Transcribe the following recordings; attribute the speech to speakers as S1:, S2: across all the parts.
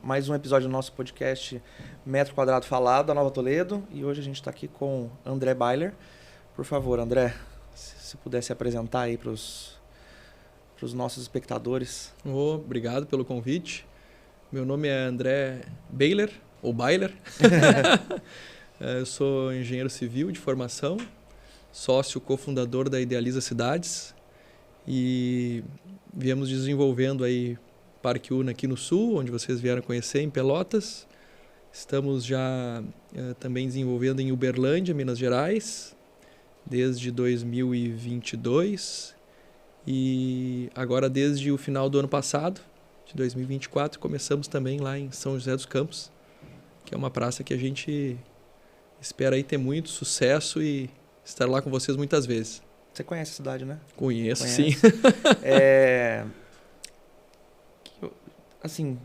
S1: mais um episódio do nosso podcast Metro Quadrado Falado, da Nova Toledo. E hoje a gente está aqui com André Bailer. Por favor, André, se pudesse apresentar aí para os nossos espectadores.
S2: Obrigado pelo convite. Meu nome é André Bailer, ou Bailer. Eu sou engenheiro civil de formação, sócio cofundador da Idealiza Cidades e viemos desenvolvendo aí Parque Una aqui no Sul, onde vocês vieram conhecer, em Pelotas. Estamos já também desenvolvendo em Uberlândia, Minas Gerais, desde 2022. E agora, desde o final do ano passado, de 2024, começamos também lá em São José dos Campos, que é uma praça que a gente espera aí ter muito sucesso e estar lá com vocês muitas vezes.
S1: Você conhece a cidade, né?
S2: Conheço, sim.
S1: Assim,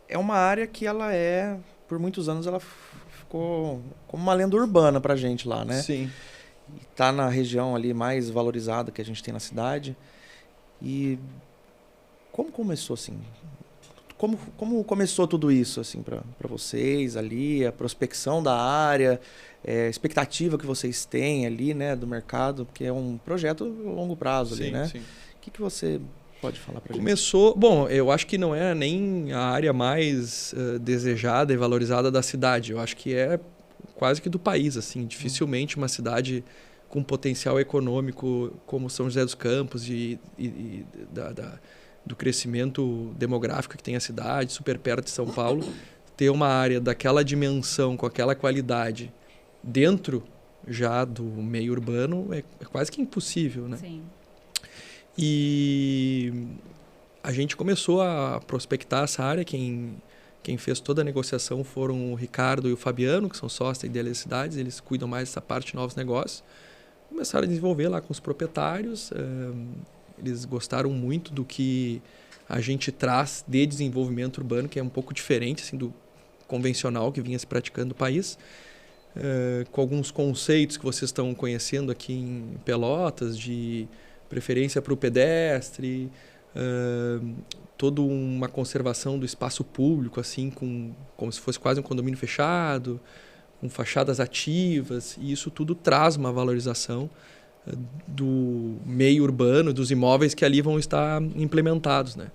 S1: é uma área que por muitos anos, ela ficou como uma lenda urbana pra gente lá, né?
S2: Sim.
S1: Tá na região ali mais valorizada que a gente tem na cidade. E como começou, assim? Como começou tudo isso, assim, para vocês ali, a prospecção da área, a expectativa que vocês têm ali, né, do mercado, porque é um projeto a longo prazo ali, né?
S2: Sim.
S1: O que você pode falar para a gente?
S2: Começou... Bom, eu acho que não é nem a área mais desejada e valorizada da cidade. Eu acho que é quase que do país, assim. Dificilmente uma cidade com potencial econômico como São José dos Campos do crescimento demográfico que tem a cidade, super perto de São Paulo, ter uma área daquela dimensão, com aquela qualidade, dentro já do meio urbano, é quase que impossível, né?
S3: Sim.
S2: E a gente começou a prospectar essa área. Quem fez toda a negociação foram o Ricardo e o Fabiano, que são sócios da Idealiza Cidades. Eles cuidam mais dessa parte de novos negócios. Começaram a desenvolver lá com os proprietários. Eles gostaram muito do que a gente traz de desenvolvimento urbano, que é um pouco diferente assim, do convencional que vinha se praticando no país. Com alguns conceitos que vocês estão conhecendo aqui em Pelotas, de preferência para o pedestre, toda uma conservação do espaço público, assim, como se fosse quase um condomínio fechado, com fachadas ativas, e isso tudo traz uma valorização do meio urbano, dos imóveis que ali vão estar implementados, né?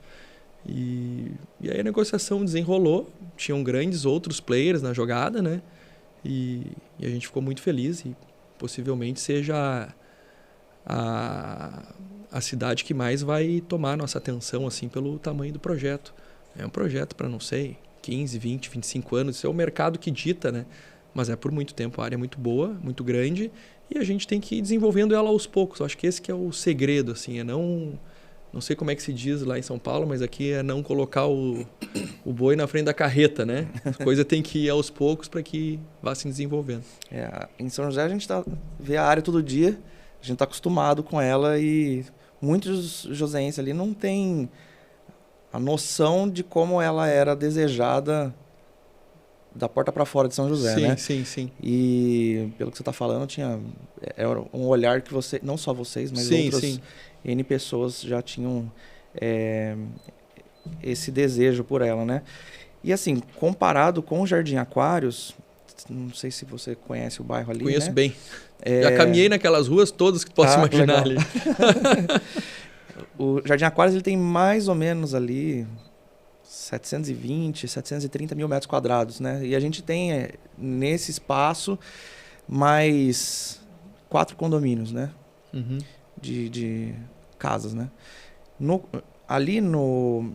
S2: E aí a negociação desenrolou, tinham grandes outros players na jogada, né? E a gente ficou muito feliz e possivelmente seja a cidade que mais vai tomar nossa atenção, assim, pelo tamanho do projeto. É um projeto para, não sei, 15, 20, 25 anos, isso é o mercado que dita, né? Mas é por muito tempo, a área é muito boa, muito grande, e a gente tem que ir desenvolvendo ela aos poucos. Eu acho que esse que é o segredo, assim, não sei como é que se diz lá em São Paulo, mas aqui é não colocar o boi na frente da carreta, né? A coisa tem que ir aos poucos para que vá se desenvolvendo.
S1: Em São José a gente vê a área todo dia, a gente está acostumado com ela e muitos joseenses ali não têm a noção de como ela era desejada da porta para fora de São José,
S2: sim,
S1: né?
S2: Sim.
S1: E pelo que você está falando, era um olhar que não só vocês, mas outras N pessoas já tinham esse desejo por ela, né? E assim, comparado com o Jardim Aquários, não sei se você conhece o bairro ali,
S2: Conheço,
S1: né?
S2: bem. Já caminhei naquelas ruas todas que posso imaginar ali.
S1: O Jardim Aquários ele tem mais ou menos ali 720, 730 mil metros quadrados, né? E a gente tem nesse espaço mais 4 condomínios, né?
S2: Uhum.
S1: De casas, né? Ali no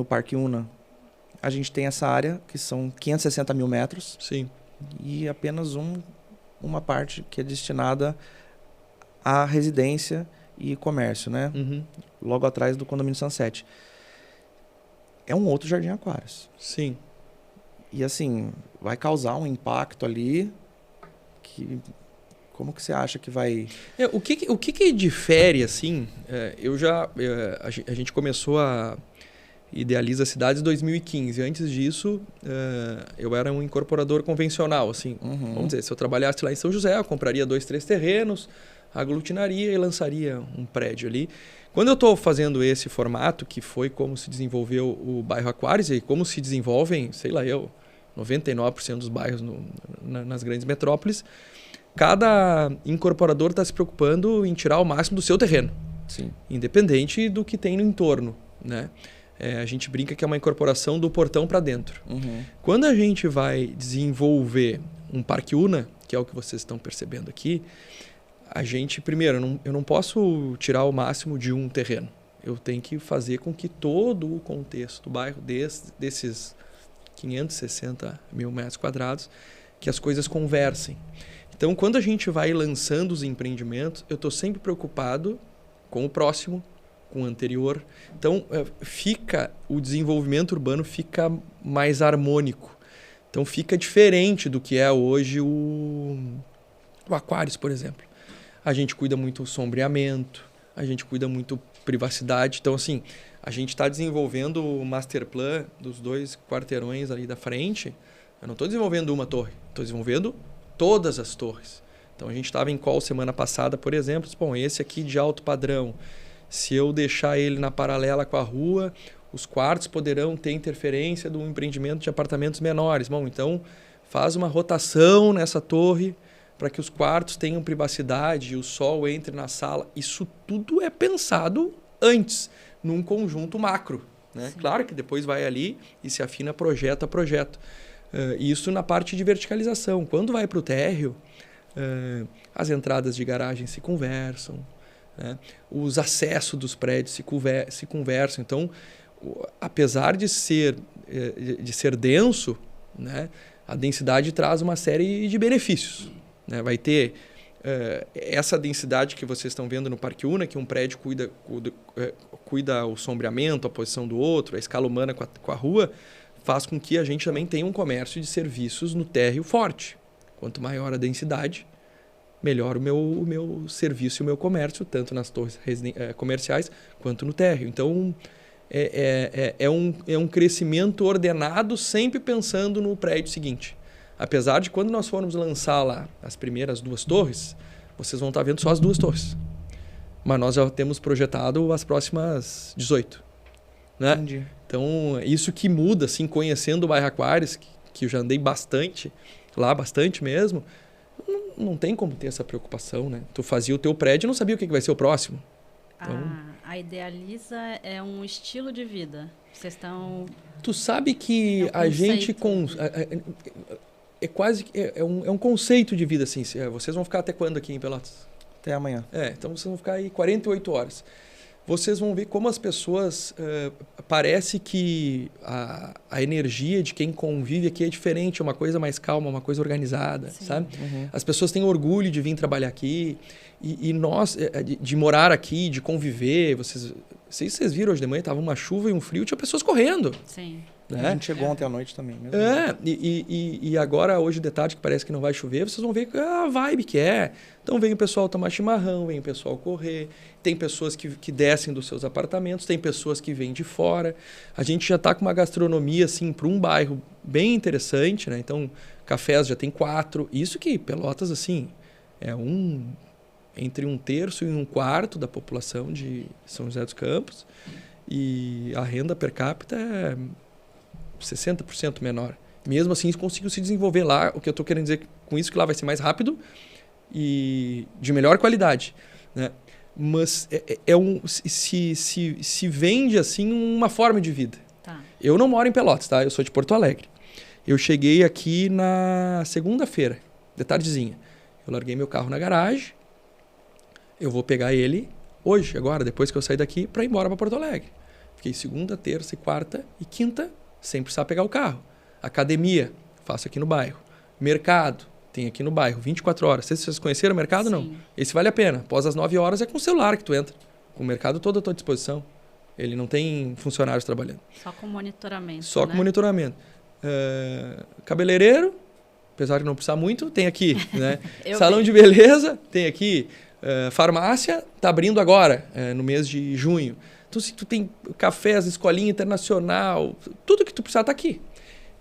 S1: Parque Una, a gente tem essa área que são 560 mil metros.
S2: Sim.
S1: E apenas uma parte que é destinada à residência e comércio, né?
S2: Uhum.
S1: Logo atrás do condomínio Sunset. É um outro Jardim Aquários.
S2: Sim.
S1: E assim, vai causar um impacto ali como que você acha que vai...
S2: O que difere, assim? A gente começou a Idealiza Cidades em 2015. Antes disso, eu era um incorporador convencional, assim.
S1: Uhum.
S2: Vamos dizer, se eu trabalhasse lá em São José, eu compraria 2, 3 terrenos, aglutinaria e lançaria um prédio ali. Quando eu estou fazendo esse formato, que foi como se desenvolveu o bairro Aquários e como se desenvolvem, sei lá 99% dos bairros nas grandes metrópoles, cada incorporador está se preocupando em tirar o máximo do seu terreno.
S1: Sim.
S2: Independente do que tem no entorno, né? A gente brinca que é uma incorporação do portão para dentro. Quando a gente vai desenvolver um Parque Una, que é o que vocês estão percebendo aqui, a gente, primeiro, eu não posso tirar o máximo de um terreno. Eu tenho que fazer com que todo o contexto do bairro, desses 560 mil metros quadrados, que as coisas conversem. Então, quando a gente vai lançando os empreendimentos, eu estou sempre preocupado com o próximo, com o anterior. Então, o desenvolvimento urbano fica mais harmônico. Então, fica diferente do que é hoje o Aquários, por exemplo. A gente cuida muito do sombreamento, a gente cuida muito privacidade. Então, assim, a gente está desenvolvendo o master plan dos 2 quarteirões ali da frente. Eu não estou desenvolvendo uma torre, estou desenvolvendo todas as torres. Então, a gente estava em call semana passada, por exemplo, bom, esse aqui de alto padrão, se eu deixar ele na paralela com a rua, os quartos poderão ter interferência do empreendimento de apartamentos menores. Bom, então faz uma rotação nessa torre para que os quartos tenham privacidade e o sol entre na sala. Isso tudo é pensado antes, num conjunto macro, né? Claro que depois vai ali e se afina projeto a projeto. Isso na parte de verticalização. Quando vai para o térreo, as entradas de garagem se conversam, né? Os acessos dos prédios se conversam. Então, apesar de ser denso, né, a densidade traz uma série de benefícios, né? Vai ter essa densidade que vocês estão vendo no Parque Una, que um prédio cuida o sombreamento, a posição do outro, a escala humana com a rua, faz com que a gente também tenha um comércio de serviços no térreo forte. Quanto maior a densidade, melhor o meu serviço e o meu comércio, tanto nas torres comerciais quanto no térreo. Então, é um crescimento ordenado, sempre pensando no prédio seguinte. Apesar de quando nós formos lançar lá as primeiras 2 torres, vocês vão estar vendo só as 2 torres. Mas nós já temos projetado as próximas 18. Né?
S1: Entendi.
S2: Então, isso que muda, assim, conhecendo o bairro Aquários, que eu já andei bastante, lá bastante mesmo, não tem como ter essa preocupação, né? Tu fazia o teu prédio e não sabia o que vai ser o próximo. Então,
S3: a Idealiza é um estilo de vida. Vocês estão...
S2: Tu sabe que a gente... É quase... É um conceito de vida, assim. Vocês vão ficar até quando aqui em Pelotas?
S1: Até amanhã.
S2: Então vocês vão ficar aí 48 horas. Vocês vão ver como as pessoas... parece que a energia de quem convive aqui é diferente, é uma coisa mais calma, uma coisa organizada, sabe? As pessoas têm orgulho de vir trabalhar aqui e nós, de morar aqui, de conviver. Vocês viram hoje de manhã, estava uma chuva e um frio, tinha pessoas correndo.
S3: Sim.
S2: Né?
S1: A gente chegou ontem à noite também. Mesmo.
S2: E agora, hoje de tarde, que parece que não vai chover, vocês vão ver a vibe que é. Então, vem o pessoal tomar chimarrão, vem o pessoal correr. Tem pessoas que descem dos seus apartamentos, tem pessoas que vêm de fora. A gente já está com uma gastronomia, assim, para um bairro bem interessante, né? Então, cafés já tem 4. Isso que Pelotas, assim, é entre 1/3 e 1/4 da população de São José dos Campos. E a renda per capita é 60% menor. Mesmo assim, conseguiu se desenvolver lá. O que eu estou querendo dizer com isso, que lá vai ser mais rápido e de melhor qualidade, né? Mas se vende assim uma forma de vida.
S3: Tá.
S2: Eu não moro em Pelotas, tá? Eu sou de Porto Alegre. Eu cheguei aqui na segunda-feira, de tardezinha. Eu larguei meu carro na garagem. Eu vou pegar ele hoje, agora, depois que eu sair daqui, para ir embora para Porto Alegre. Fiquei segunda, terça, quarta e quinta sem precisar pegar o carro. Academia, faço aqui no bairro. Mercado, tem aqui no bairro, 24 horas. Vocês conheceram o mercado? Sim. Não? Esse vale a pena. Após as 9 horas é com o celular que tu entra. Com o mercado todo à tua disposição. Ele não tem funcionários trabalhando.
S3: Só com monitoramento.
S2: Só com monitoramento. Cabeleireiro, apesar de não precisar muito, tem aqui. Né? Salão de beleza, tem aqui. Farmácia, está abrindo agora, no mês de junho. Então, se tu tem cafés, escolinha internacional, tudo que tu precisar está aqui.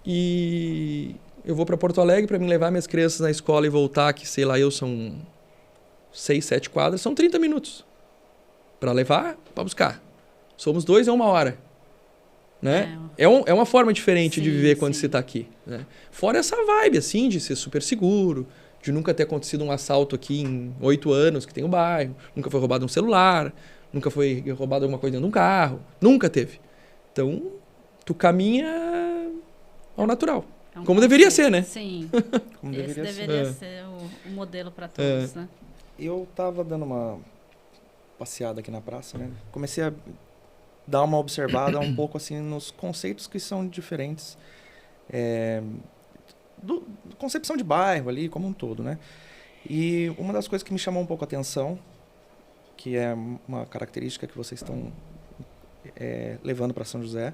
S2: E eu vou para Porto Alegre para me levar minhas crianças na escola e voltar, que sei lá, são 6, 7 quadras, são 30 minutos. para levar, para buscar. Somos 2 é 1 hora. Né? É uma forma diferente de viver quando você está aqui. Né? Fora essa vibe, assim, de ser super seguro, de nunca ter acontecido um assalto aqui em 8 anos que tem o bairro, nunca foi roubado um celular, nunca foi roubado alguma coisa dentro de um carro, nunca teve. Então, tu caminha ao natural. Como deveria ser, né?
S3: Sim.
S1: Como
S3: Esse deveria ser o modelo para todos, né?
S1: Eu tava dando uma passeada aqui na praça, né? Comecei a dar uma observada um pouco assim nos conceitos que são diferentes do concepção de bairro ali como um todo, né? E uma das coisas que me chamou um pouco a atenção, que é uma característica que vocês estão levando para São José,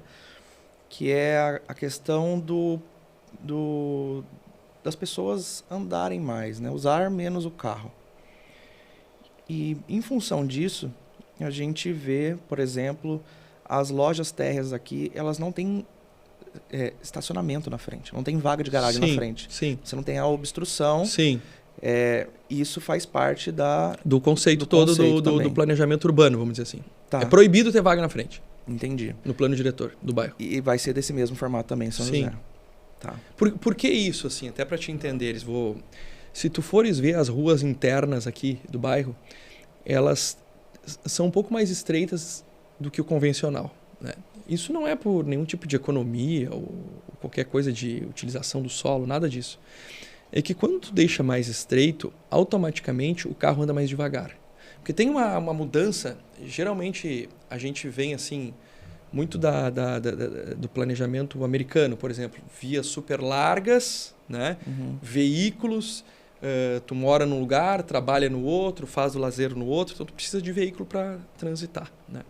S1: que é a questão das pessoas andarem mais, né? Usar menos o carro. E em função disso, a gente vê, por exemplo, as lojas térreas aqui, elas não têm estacionamento na frente, não tem vaga de garagem na frente.
S2: Sim.
S1: Você não tem a obstrução.
S2: Sim.
S1: Isso faz parte
S2: do conceito todo do planejamento urbano, vamos dizer assim.
S1: Tá.
S2: É proibido ter vaga na frente.
S1: Entendi.
S2: No plano diretor do bairro.
S1: E vai ser desse mesmo formato também em São José. Tá.
S2: Por que isso, assim? Até para te entender, se tu fores ver as ruas internas aqui do bairro, elas são um pouco mais estreitas do que o convencional, né? Isso não é por nenhum tipo de economia ou qualquer coisa de utilização do solo, nada disso. É que quando tu deixa mais estreito, automaticamente o carro anda mais devagar. Porque tem uma mudança, geralmente a gente vem assim, muito do planejamento americano, por exemplo, vias super largas, né?
S1: Uhum.
S2: Veículos, tu mora num lugar, trabalha no outro, faz o lazer no outro, então tu precisa de veículo para transitar, né?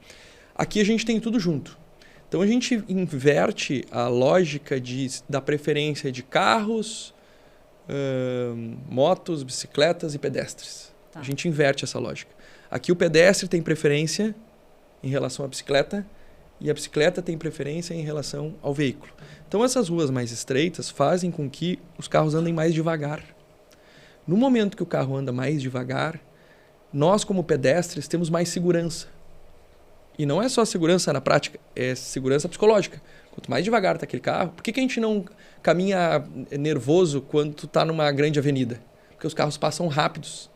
S2: Aqui a gente tem tudo junto. Então a gente inverte a lógica da preferência de carros, motos, bicicletas e pedestres. Tá. A gente inverte essa lógica. Aqui o pedestre tem preferência em relação à bicicleta e a bicicleta tem preferência em relação ao veículo. Então essas ruas mais estreitas fazem com que os carros andem mais devagar. No momento que o carro anda mais devagar, nós como pedestres temos mais segurança. E não é só segurança na prática, é segurança psicológica. Quanto mais devagar está aquele carro, por que a gente não caminha nervoso quando tu está numa grande avenida? Porque os carros passam rápidos,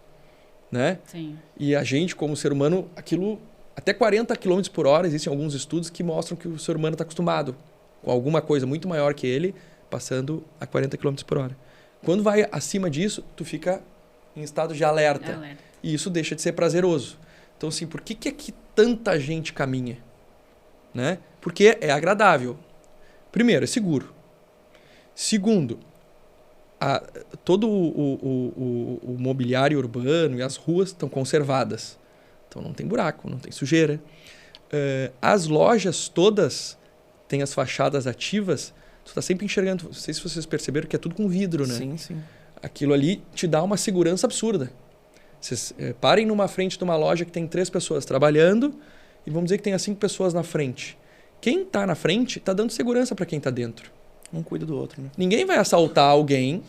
S2: né?
S3: Sim.
S2: E a gente, como ser humano, aquilo até 40 km por hora, existem alguns estudos que mostram que o ser humano está acostumado com alguma coisa muito maior que ele, passando a 40 km por hora. Quando vai acima disso, tu fica em estado de alerta. E isso deixa de ser prazeroso. Então, assim, por que aqui tanta gente caminha? Né? Porque é agradável. Primeiro, é seguro. Segundo, todo o mobiliário urbano e as ruas estão conservadas. Então, não tem buraco, não tem sujeira. As lojas todas têm as fachadas ativas. Tu está sempre enxergando. Não sei se vocês perceberam que é tudo com vidro, né?
S1: Sim, sim.
S2: Aquilo ali te dá uma segurança absurda. Vocês parem numa frente de uma loja que tem 3 pessoas trabalhando e vamos dizer que tem 5 pessoas na frente. Quem está na frente está dando segurança para quem está dentro.
S1: Um cuida do outro, né?
S2: Ninguém vai assaltar alguém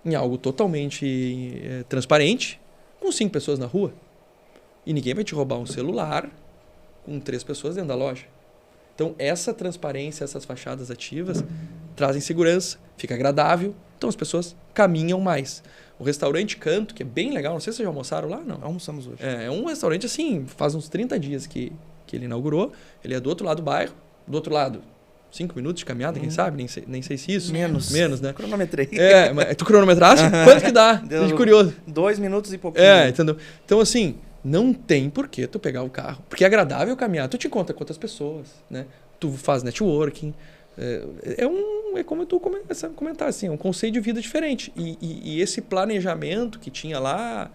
S2: em algo totalmente transparente com 5 pessoas na rua. E ninguém vai te roubar um celular com 3 pessoas dentro da loja. Então, essa transparência, essas fachadas ativas trazem segurança, fica agradável, então as pessoas caminham mais. O restaurante Canto, que é bem legal, não sei se vocês já almoçaram lá, não?
S1: Almoçamos hoje.
S2: É um restaurante assim, faz uns 30 dias que ele inaugurou, ele é do outro lado do bairro, do outro lado, 5 minutos de caminhada, quem sabe, nem sei se isso. Menos, né?
S1: Cronometrei.
S2: Mas tu cronometraste? Quanto que dá?
S1: Deu
S2: de curioso.
S1: 2 minutos e pouquinho.
S2: Entendeu? Então, assim, não tem por que tu pegar o carro. Porque é agradável caminhar. Tu te encontra com outras pessoas, né? Tu faz networking. É como tu começa a comentar, assim, é um conceito de vida diferente. E esse planejamento que tinha lá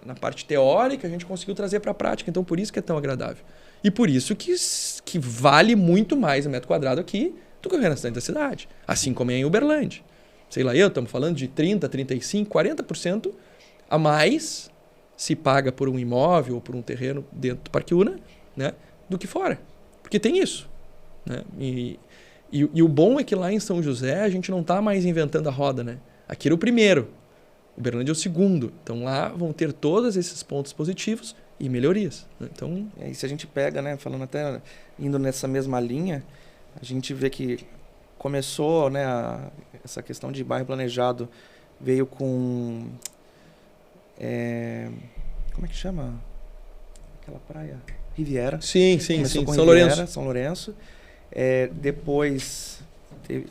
S2: na parte teórica, a gente conseguiu trazer para a prática. Então, por isso que é tão agradável. E por isso que vale muito mais o metro quadrado aqui do que o restante da cidade. Assim como é em Uberlândia. Sei lá, estamos falando de 30%, 35%, 40% a mais se paga por um imóvel ou por um terreno dentro do Parque Una, né, do que fora. Porque tem isso. Né? E o bom é que lá em São José a gente não está mais inventando a roda. Né? Aqui era o primeiro. Uberlândia é o segundo. Então lá vão ter todos esses pontos positivos e melhorias, né? Então,
S1: E aí, se a gente pega, né, falando até, indo nessa mesma linha, a gente vê que começou, né, essa questão de bairro planejado veio com... como é que chama? Aquela praia? Riviera.
S2: sim,
S1: Começou com
S2: São
S1: Riviera,
S2: Lourenço.
S1: São Lourenço. Depois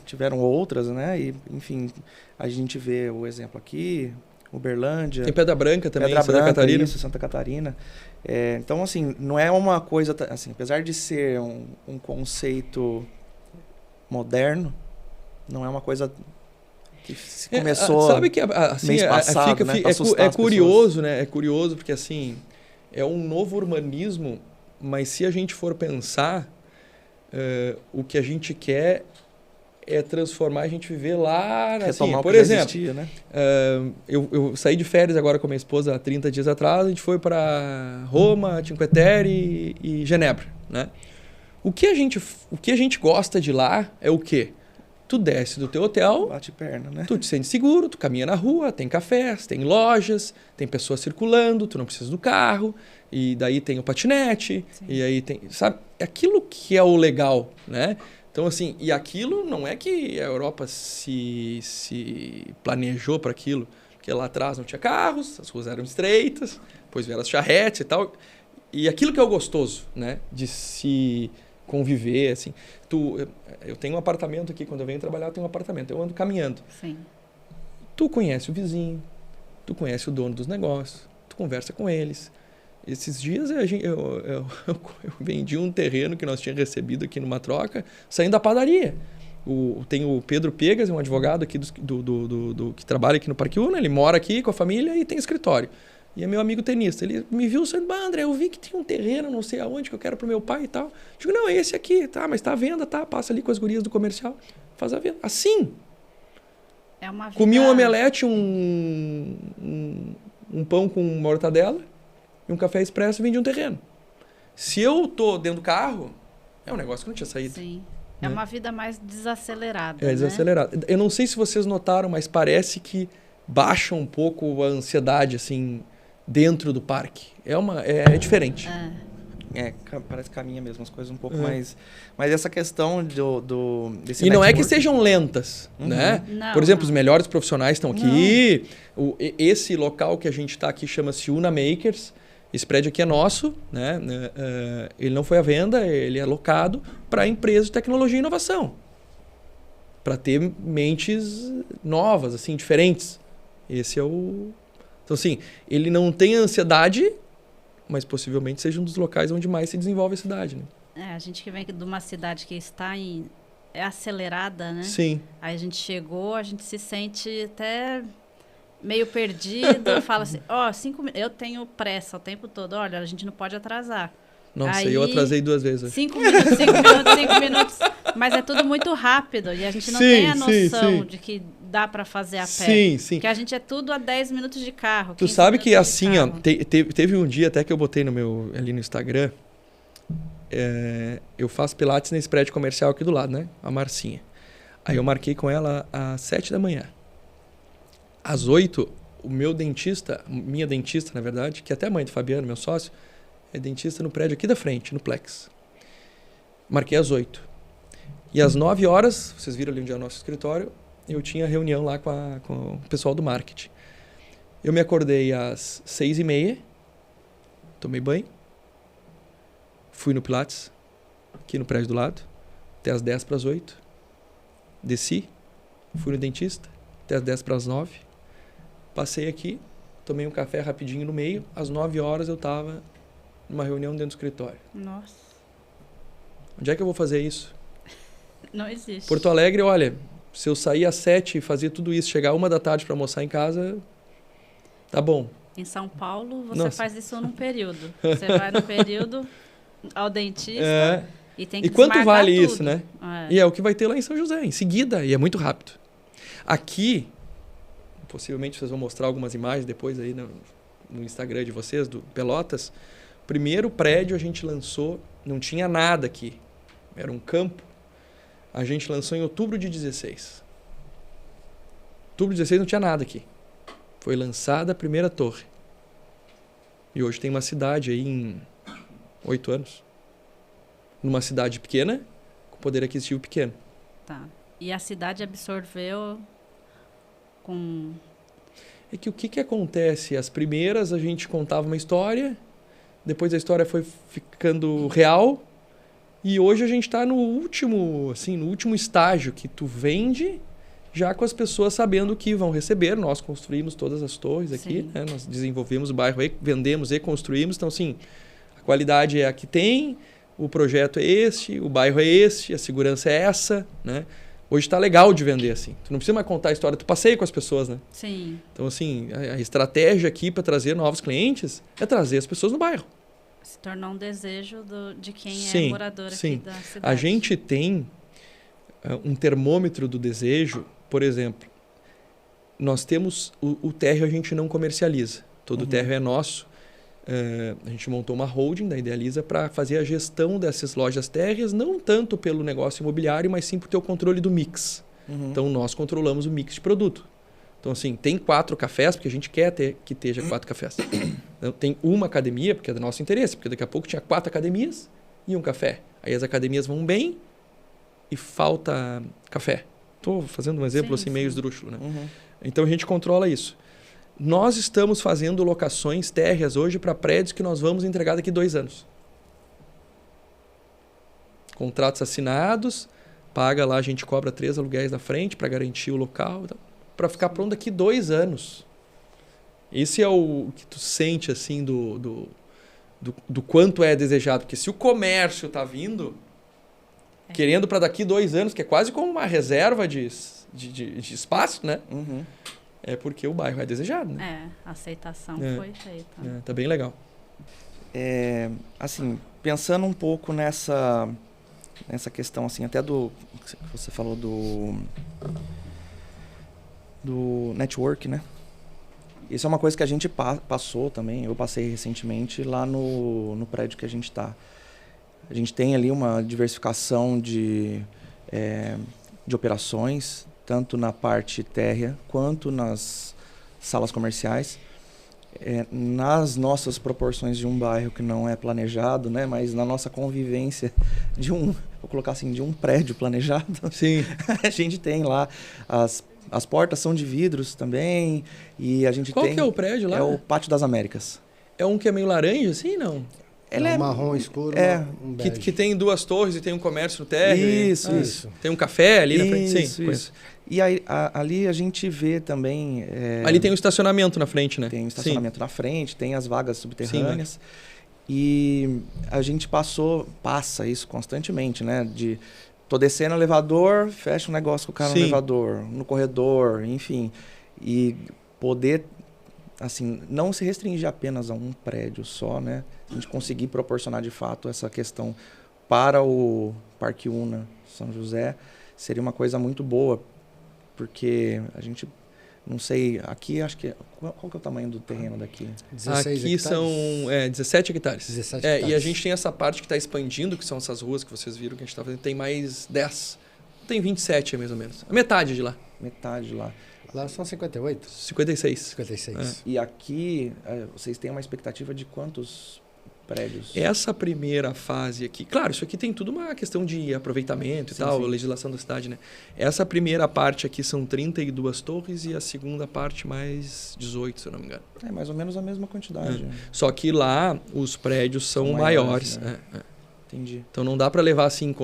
S1: tiveram outras, né? E, enfim, a gente vê o exemplo aqui, Uberlândia.
S2: Tem Pedra Branca também,
S1: Pedra
S2: Santa
S1: Branca,
S2: Catarina.
S1: isso, Santa Catarina. Então, assim, não é uma coisa... Assim, apesar de ser um conceito moderno, não é uma coisa que se começou
S2: sabe que assim,
S1: mês passado, né? Pra assustar as
S2: curioso, né? É curioso porque assim é um novo urbanismo, mas se a gente for pensar, o que a gente quer é transformar, a gente viver lá, assim,
S1: retomar o
S2: por
S1: que já
S2: exemplo,
S1: existia, né?
S2: eu saí de férias agora com a minha esposa há 30 dias atrás, a gente foi para Roma, Cinque Terre e Genebra, né? O que a gente gosta de lá é o quê? Tu desce do teu hotel,
S1: Bate perna, né?
S2: tu te sente seguro, tu caminha na rua, tem cafés, tem lojas, tem pessoas circulando, tu não precisa do carro, e daí tem o patinete,
S3: Sim.
S2: e aí tem, sabe? Aquilo que é o legal, né? Então, assim, e aquilo não é que a Europa se planejou para aquilo, porque lá atrás não tinha carros, as ruas eram estreitas, depois vieram as charretes e tal, e aquilo que é o gostoso, né? De se conviver, assim. Eu tenho um apartamento aqui, quando eu venho trabalhar eu tenho um apartamento, eu ando caminhando.
S3: Sim.
S2: Tu conhece o vizinho, tu conhece o dono dos negócios, tu conversa com eles. Esses dias eu vendi um terreno que nós tínhamos recebido aqui numa troca, saindo da padaria. Tem o Pedro Pegas, um advogado aqui que trabalha aqui no Parque Una, ele mora aqui com a família e tem escritório. E é meu amigo tenista. Ele me viu saindo, André, eu vi que tinha um terreno, não sei aonde, que eu quero pro meu pai e tal. Digo, não, é esse aqui, tá, mas tá à venda, tá? Passa ali com as gurias do comercial, faz a venda. Assim.
S3: É uma vida...
S2: Comi um omelete, um pão com mortadela e um café expresso e vendi um terreno. Se eu tô dentro do carro, é um negócio que não tinha saído.
S3: Sim.
S2: Né?
S3: É uma vida mais desacelerada,
S2: É desacelerado. Né? Eu não sei se vocês notaram, mas parece que baixa um pouco a ansiedade, assim, dentro do parque. É diferente.
S1: Parece que caminha mesmo, as coisas um pouco mais... Mas essa questão desse
S2: E não é
S1: network...
S2: que sejam lentas, né?
S3: Não,
S2: Por exemplo,
S3: não.
S2: os melhores profissionais estão aqui. Esse local que a gente está aqui chama-se Una Makers. Esse prédio aqui é nosso, né? Ele não foi à venda, ele é alocado para empresas de tecnologia e inovação. Para ter mentes novas, assim, diferentes. Esse é o... Então, assim, ele não tem ansiedade, mas possivelmente seja um dos locais onde mais se desenvolve a cidade, né?
S3: A gente que vem de uma cidade que está é acelerada, né?
S2: Sim.
S3: Aí a gente chegou, a gente se sente até meio perdido, fala assim, 5 minutos, eu tenho pressa o tempo todo, olha, a gente não pode atrasar.
S2: Nossa,
S3: aí,
S2: eu atrasei 2 vezes.
S3: 5 minutos, 5 minutos, mas é tudo muito rápido e a gente não tem a noção de que dá para fazer a pé.
S2: Sim, sim.
S3: Porque a gente é tudo a 10 minutos de carro.
S2: Tu sabe que assim, ó,
S3: carro.
S2: teve um dia até que eu botei ali no Instagram, eu faço pilates nesse prédio comercial aqui do lado, né? A Marcinha. Aí eu marquei com ela às 7 da manhã. Às 8, minha dentista, na verdade, que é até a mãe do Fabiano, meu sócio, é dentista no prédio aqui da frente, no Plex. Marquei às 8. E às 9 horas, vocês viram ali onde é o nosso escritório, eu tinha reunião lá com o pessoal do marketing. Eu me acordei às 6h30, tomei banho, fui no Pilates, aqui no prédio do lado, até às 10 para as 8. Desci, fui no dentista, até às 10 para as 9. Passei aqui, tomei um café rapidinho no meio. Às 9 horas eu estava numa reunião dentro do escritório.
S3: Nossa.
S2: Onde é que eu vou fazer isso?
S3: Não existe.
S2: Porto Alegre, olha, se eu sair às 7 e fazer tudo isso, chegar 1 da tarde para almoçar em casa, tá bom.
S3: Em São Paulo, você
S2: Nossa.
S3: faz isso num período. Você vai no período ao dentista e tem que
S2: E quanto
S3: desmarcar
S2: vale
S3: tudo.
S2: isso, né? E é o que vai ter lá em São José, em seguida, e é muito rápido. Aqui, possivelmente vocês vão mostrar algumas imagens depois aí no Instagram de vocês, do Pelotas. O primeiro prédio a gente lançou, não tinha nada aqui, era um campo. A gente lançou em outubro de 16. Outubro de 16 não tinha nada aqui. Foi lançada a primeira torre. E hoje tem uma cidade aí em 8 anos. Numa cidade pequena, com poder aquisitivo pequeno.
S3: Tá. E a cidade absorveu com...
S2: É que o que acontece? As primeiras a gente contava uma história, depois a história foi ficando real, e hoje a gente está no último estágio, que tu vende já com as pessoas sabendo o que vão receber. Nós construímos todas as torres aqui, né? Nós desenvolvemos o bairro, vendemos e construímos. Então, assim, a qualidade é a que tem, o projeto é este, o bairro é este, a segurança é essa, né? Hoje está legal de vender assim. Tu não precisa mais contar a história, tu passeia com as pessoas, né?
S3: Sim.
S2: Então, assim, a estratégia aqui para trazer novos clientes é trazer as pessoas no bairro.
S3: Se tornou um desejo de quem
S2: Sim,
S3: é morador aqui da cidade.
S2: A gente tem um termômetro do desejo, por exemplo. Nós temos o térreo, a gente não comercializa. Todo o térreo é nosso. A gente montou uma holding da Idealiza para fazer a gestão dessas lojas térreas, não tanto pelo negócio imobiliário, mas sim por ter o controle do mix. Então, nós controlamos o mix de produto. Então, assim, tem 4 cafés, porque a gente quer que esteja 4 cafés. Então, tem uma academia, porque é do nosso interesse, porque daqui a pouco tinha 4 academias e um café. Aí as academias vão bem e falta café. Estou fazendo um exemplo meio esdrúxulo, né? Então, a gente controla isso. Nós estamos fazendo locações térreas hoje para prédios que nós vamos entregar daqui 2 anos. Contratos assinados, paga lá, a gente cobra 3 aluguéis na frente para garantir o local, para ficar pronto daqui 2 anos. Esse é o que tu sente assim do quanto é desejado. Porque se o comércio está vindo, querendo para daqui 2 anos, que é quase como uma reserva de espaço, né? É porque o bairro é desejado, né?
S3: A aceitação foi feita.
S2: Tá bem legal.
S1: Assim, pensando um pouco nessa questão, assim, até do que você falou do network, né? Isso é uma coisa que a gente passou também, eu passei recentemente lá no prédio que a gente está. A gente tem ali uma diversificação de operações, tanto na parte térrea quanto nas salas comerciais. Nas nossas proporções de um bairro que não é planejado, né? Mas na nossa convivência vou colocar assim, de um prédio planejado.
S2: Sim.
S1: A gente tem lá as portas são de vidros também e a gente
S2: Qual que é o prédio lá?
S1: É o Pátio das Américas.
S2: É um que é meio laranja assim, não?
S1: Ele é
S4: marrom escuro, um bege.
S2: Que tem 2 torres e tem um comércio no térreo.
S1: Isso.
S2: Tem um café ali na frente.
S1: Isso. E aí, ali a gente vê também...
S2: Ali tem um estacionamento na frente, né?
S1: Tem um estacionamento na frente, tem as vagas subterrâneas. Sim, e a gente passa isso constantemente, né? Tô descendo o elevador, fecha um negócio com o cara no elevador, no corredor, enfim. E poder, assim, não se restringir apenas a um prédio só, né? A gente conseguir proporcionar de fato essa questão para o Parque Una São José seria uma coisa muito boa, porque a gente, não sei, aqui acho que... Qual que é o tamanho do terreno daqui?
S2: 16 aqui hectares? São 17 hectares.
S4: 17 hectares.
S2: E a gente tem essa parte que está expandindo, que são essas ruas que vocês viram que a gente está fazendo, tem mais 10. Tem 27 mais ou menos. A metade de lá.
S1: Metade de lá.
S4: Lá são 58?
S2: 56.
S4: 56.
S1: E aqui, vocês têm uma expectativa de quantos prédios?
S2: Essa primeira fase aqui... Claro, isso aqui tem tudo uma questão de aproveitamento e tal, a legislação da cidade, né? Essa primeira parte aqui são 32 torres e a segunda parte mais 18, se eu não me engano.
S1: É mais ou menos a mesma quantidade.
S2: Só que lá os prédios são maiores. Né?
S1: Entendi.
S2: Então não dá para levar assim...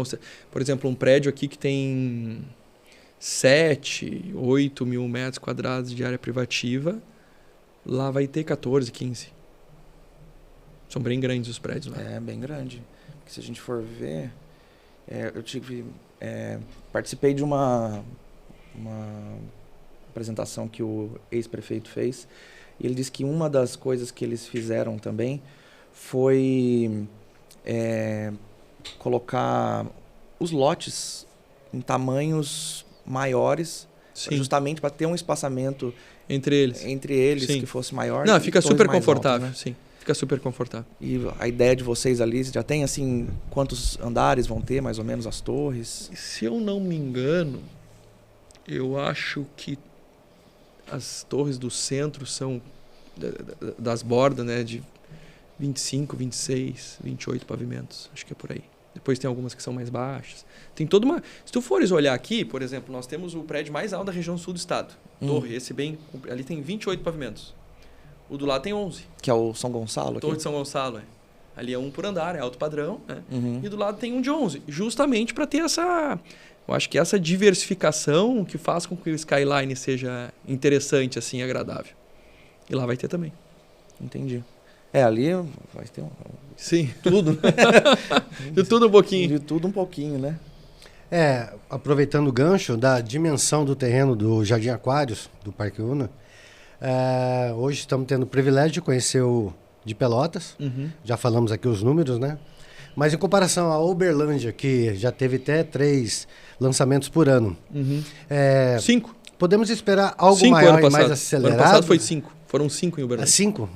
S2: Por exemplo, um prédio aqui que tem 7, 8 mil metros quadrados de área privativa, lá vai ter 14, 15. São bem grandes os prédios lá.
S1: É, bem grande. Porque se a gente for ver... eu participei de uma apresentação que o ex-prefeito fez. E ele disse que uma das coisas que eles fizeram também foi colocar os lotes em tamanhos maiores, justamente para ter um espaçamento
S2: entre eles
S1: que fosse maior.
S2: Não, fica super confortável,
S1: altas,
S2: né? Sim. Fica super confortável.
S1: E a ideia de vocês ali, já tem assim, quantos andares vão ter mais ou menos as torres?
S2: Se eu não me engano, eu acho que as torres do centro são das bordas, né, 25, 26, 28 pavimentos. Acho que é por aí. Depois tem algumas que são mais baixas. Tem toda uma... Se tu fores olhar aqui, por exemplo, nós temos o prédio mais alto da região sul do estado. Torre, esse bem... Ali tem 28 pavimentos. O do lado tem 11.
S1: Que é o São Gonçalo?
S2: Torre
S1: aqui?
S2: de São Gonçalo, é. Ali é um por andar, é alto padrão, né? E do lado tem um de 11. Justamente para ter essa... Eu acho que essa diversificação que faz com que o skyline seja interessante, assim, agradável. E lá vai ter também.
S1: Entendi. Ali vai ter
S2: Sim.
S1: tudo.
S2: De tudo um pouquinho.
S1: De tudo um pouquinho, né?
S4: Aproveitando o gancho da dimensão do terreno do Jardim Aquários, do Parque Una, hoje estamos tendo o privilégio de conhecer o de Pelotas. Já falamos aqui os números, né? Mas em comparação à Uberlândia, que já teve até 3 lançamentos por ano.
S2: 5.
S4: Podemos esperar algo
S2: 5
S4: maior
S2: ano
S4: e mais
S2: passado.
S4: acelerado?
S2: Ano passado foi 5. Foram 5 em Uberlândia.
S4: 5?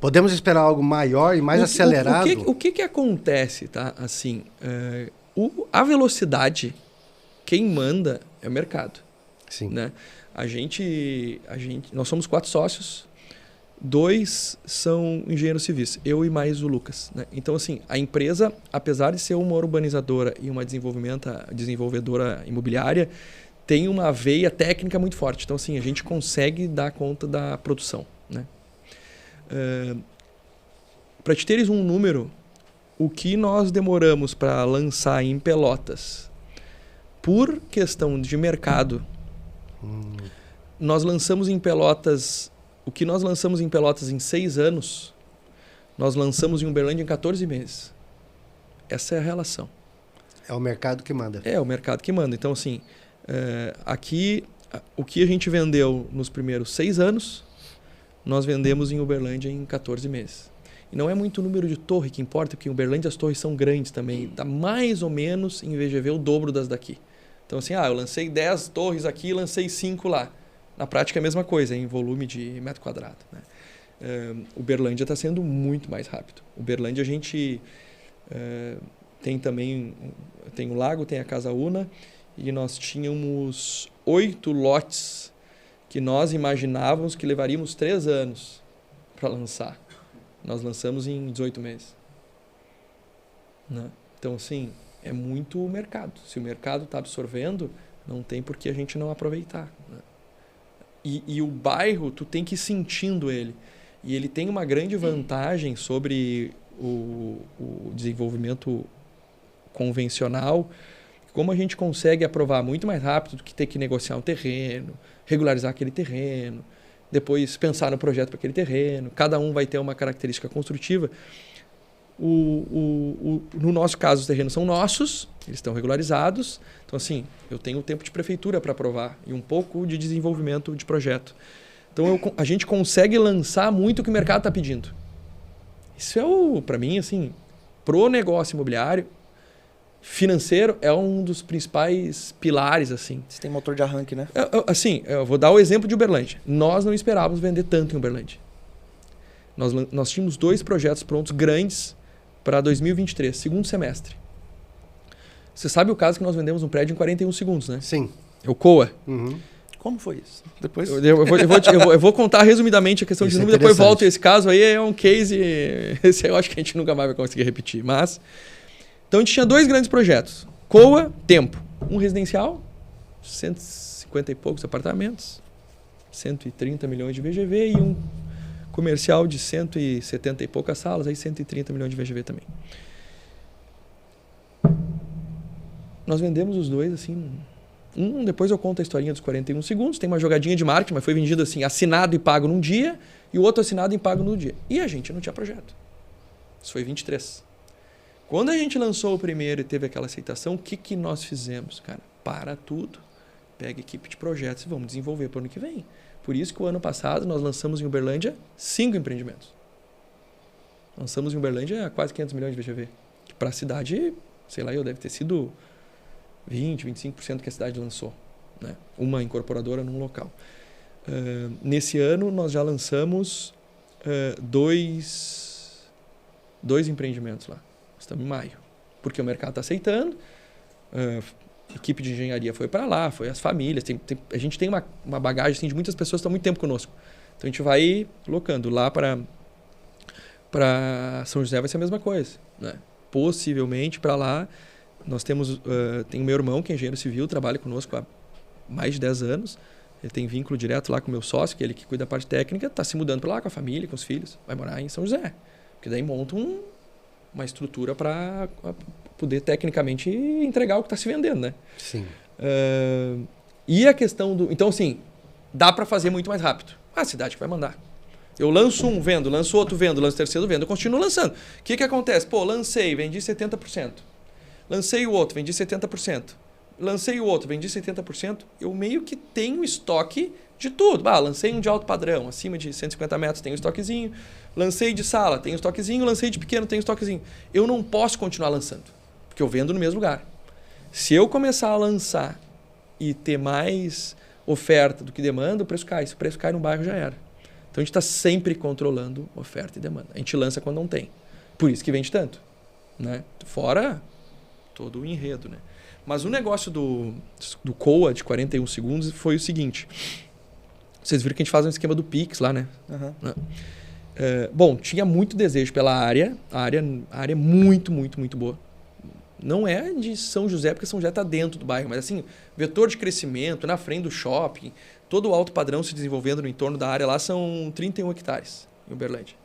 S4: Podemos esperar algo maior e mais acelerado?
S2: O que acontece, tá? Assim, a velocidade, quem manda é o mercado.
S4: Sim.
S2: Né? Nós somos 4 sócios, 2 são engenheiros civis, eu e mais o Lucas. Né? Então, assim, a empresa, apesar de ser uma urbanizadora e uma desenvolvedora imobiliária, tem uma veia técnica muito forte. Então, assim, a gente consegue dar conta da produção. Né? Para te teres um número, o que nós demoramos para lançar em Pelotas, por questão de mercado, nós lançamos em Pelotas... O que nós lançamos em Pelotas em 6 anos, nós lançamos em Uberlândia em 14 meses. Essa é a relação.
S4: É o mercado que manda.
S2: É o mercado que manda. Então, assim, aqui, o que a gente vendeu nos primeiros 6 anos, nós vendemos em Uberlândia em 14 meses. E não é muito o número de torre que importa, porque em Uberlândia as torres são grandes também. Dá mais ou menos, em VGV, o dobro das daqui. Então, assim, eu lancei 10 torres aqui e lancei 5 lá. Na prática é a mesma coisa, em volume de metro quadrado. Né? Uberlândia está sendo muito mais rápido. Uberlândia a gente tem também... Tem o lago, tem a Casa Una, e nós tínhamos 8 lotes que nós imaginávamos que levaríamos 3 anos para lançar. Nós lançamos em 18 meses. Né? Então, assim, é muito o mercado. Se o mercado está absorvendo, não tem por que a gente não aproveitar. Né? E o bairro, tu tem que ir sentindo ele. E ele tem uma grande vantagem sobre o desenvolvimento convencional. Como a gente consegue aprovar muito mais rápido do que ter que negociar um terreno, regularizar aquele terreno, depois pensar no projeto para aquele terreno. Cada um vai ter uma característica construtiva. No nosso caso, os terrenos são nossos, eles estão regularizados. Então, assim, eu tenho tempo de prefeitura para aprovar e um pouco de desenvolvimento de projeto. Então, a gente consegue lançar muito o que o mercado está pedindo. Isso é, para mim, assim, pro negócio imobiliário, financeiro, é um dos principais pilares, assim.
S1: Você tem motor de arranque, né?
S2: Eu vou dar o exemplo de Uberlândia. Nós não esperávamos vender tanto em Uberlândia. Nós tínhamos 2 projetos prontos grandes para 2023, segundo semestre. Você sabe o caso que nós vendemos um prédio em 41 segundos, né?
S4: Sim.
S2: O COA.
S1: Como foi isso? Depois...
S2: Eu vou contar resumidamente a questão de número, depois volto. Esse caso aí é um case... Esse eu acho que a gente nunca mais vai conseguir repetir. Mas... Então, a gente tinha 2 grandes projetos. COA, Tempo. Um residencial, 150 e poucos apartamentos, 130 milhões de VGV, e um comercial de 170 e poucas salas, aí 130 milhões de VGV também. Nós vendemos os 2, assim... depois eu conto a historinha dos 41 segundos, tem uma jogadinha de marketing, mas foi vendido assim, assinado e pago num dia, e o outro assinado e pago no dia. E a gente não tinha projeto. Isso foi 23. Quando a gente lançou o primeiro e teve aquela aceitação, o que nós fizemos? Cara, para tudo, pega equipe de projetos e vamos desenvolver para o ano que vem. Por isso que o ano passado nós lançamos em Uberlândia 5 empreendimentos. Lançamos em Uberlândia quase 500 milhões de VGV. Que para a cidade, sei lá, deve ter sido 20, 25% que a cidade lançou. Né? Uma incorporadora num local. Nesse ano nós já lançamos 2 empreendimentos lá. Estamos em maio. Porque o mercado está aceitando. A equipe de engenharia foi para lá, foi as famílias. A gente tem uma bagagem assim, de muitas pessoas que estão há muito tempo conosco. Então a gente vai locando lá para para São José vai ser a mesma coisa, né? Possivelmente para lá nós temos tem o meu irmão que é engenheiro civil, trabalha conosco há mais de 10 anos. Ele tem vínculo direto lá com o meu sócio, que é ele que cuida da parte técnica, está se mudando para lá com a família, com os filhos, vai morar em São José. Porque daí monta uma estrutura para poder tecnicamente entregar o que está se vendendo, né?
S4: Sim.
S2: E a questão do... Então, assim, dá para fazer muito mais rápido. A cidade que vai mandar. Eu lanço um, vendo, lanço outro, vendo, lanço terceiro, vendo. Eu continuo lançando. O que acontece? Pô, lancei, vendi 70%. Lancei o outro, vendi 70%. Lancei o outro, vendi 70%. Eu meio que tenho estoque de tudo. Lancei um de alto padrão, acima de 150 metros, tenho estoquezinho. Lancei de sala, tenho estoquezinho. Lancei de pequeno, tenho estoquezinho. Eu não posso continuar lançando, porque eu vendo no mesmo lugar. Se eu começar a lançar e ter mais oferta do que demanda, o preço cai. Se o preço cai no bairro, já era. Então a gente está sempre controlando oferta e demanda. A gente lança quando não tem. Por isso que vende tanto, né? Fora todo o enredo, né? Mas o negócio do COA de 41 segundos foi o seguinte. Vocês viram que a gente faz um esquema do Pix lá, né?
S1: Uhum.
S2: Bom, tinha muito desejo pela área. A área é muito, muito, muito boa. Não é de São José, porque São José está dentro do bairro, mas assim, vetor de crescimento, na frente do shopping, todo o alto padrão se desenvolvendo no entorno da área lá são 31 hectares em Uberlândia.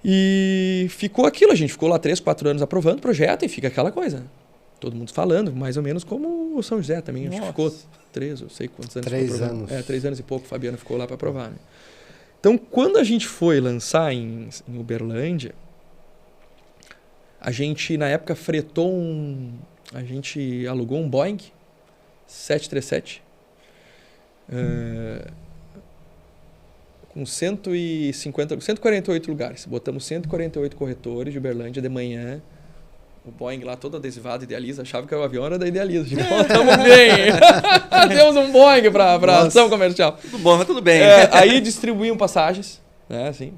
S2: E ficou aquilo, a gente ficou lá 3, 4 anos aprovando o projeto e fica aquela coisa. Todo mundo falando, mais ou menos como o São José também. Acho que ficou 3, eu sei quantos anos.
S4: 3 anos.
S2: 3 anos e pouco, o Fabiano ficou lá para aprovar. Né? Então, quando a gente foi lançar em Uberlândia, a gente, na época, a gente alugou um Boeing 737 com 148 lugares. Botamos 148 corretores de Uberlândia de manhã. O Boeing lá todo adesivado, Idealiza, achava que o avião era da Idealiza. Estamos bem! Temos um Boeing para ação comercial.
S1: Tudo bom, mas tudo bem.
S2: Aí distribuíam passagens, né, assim.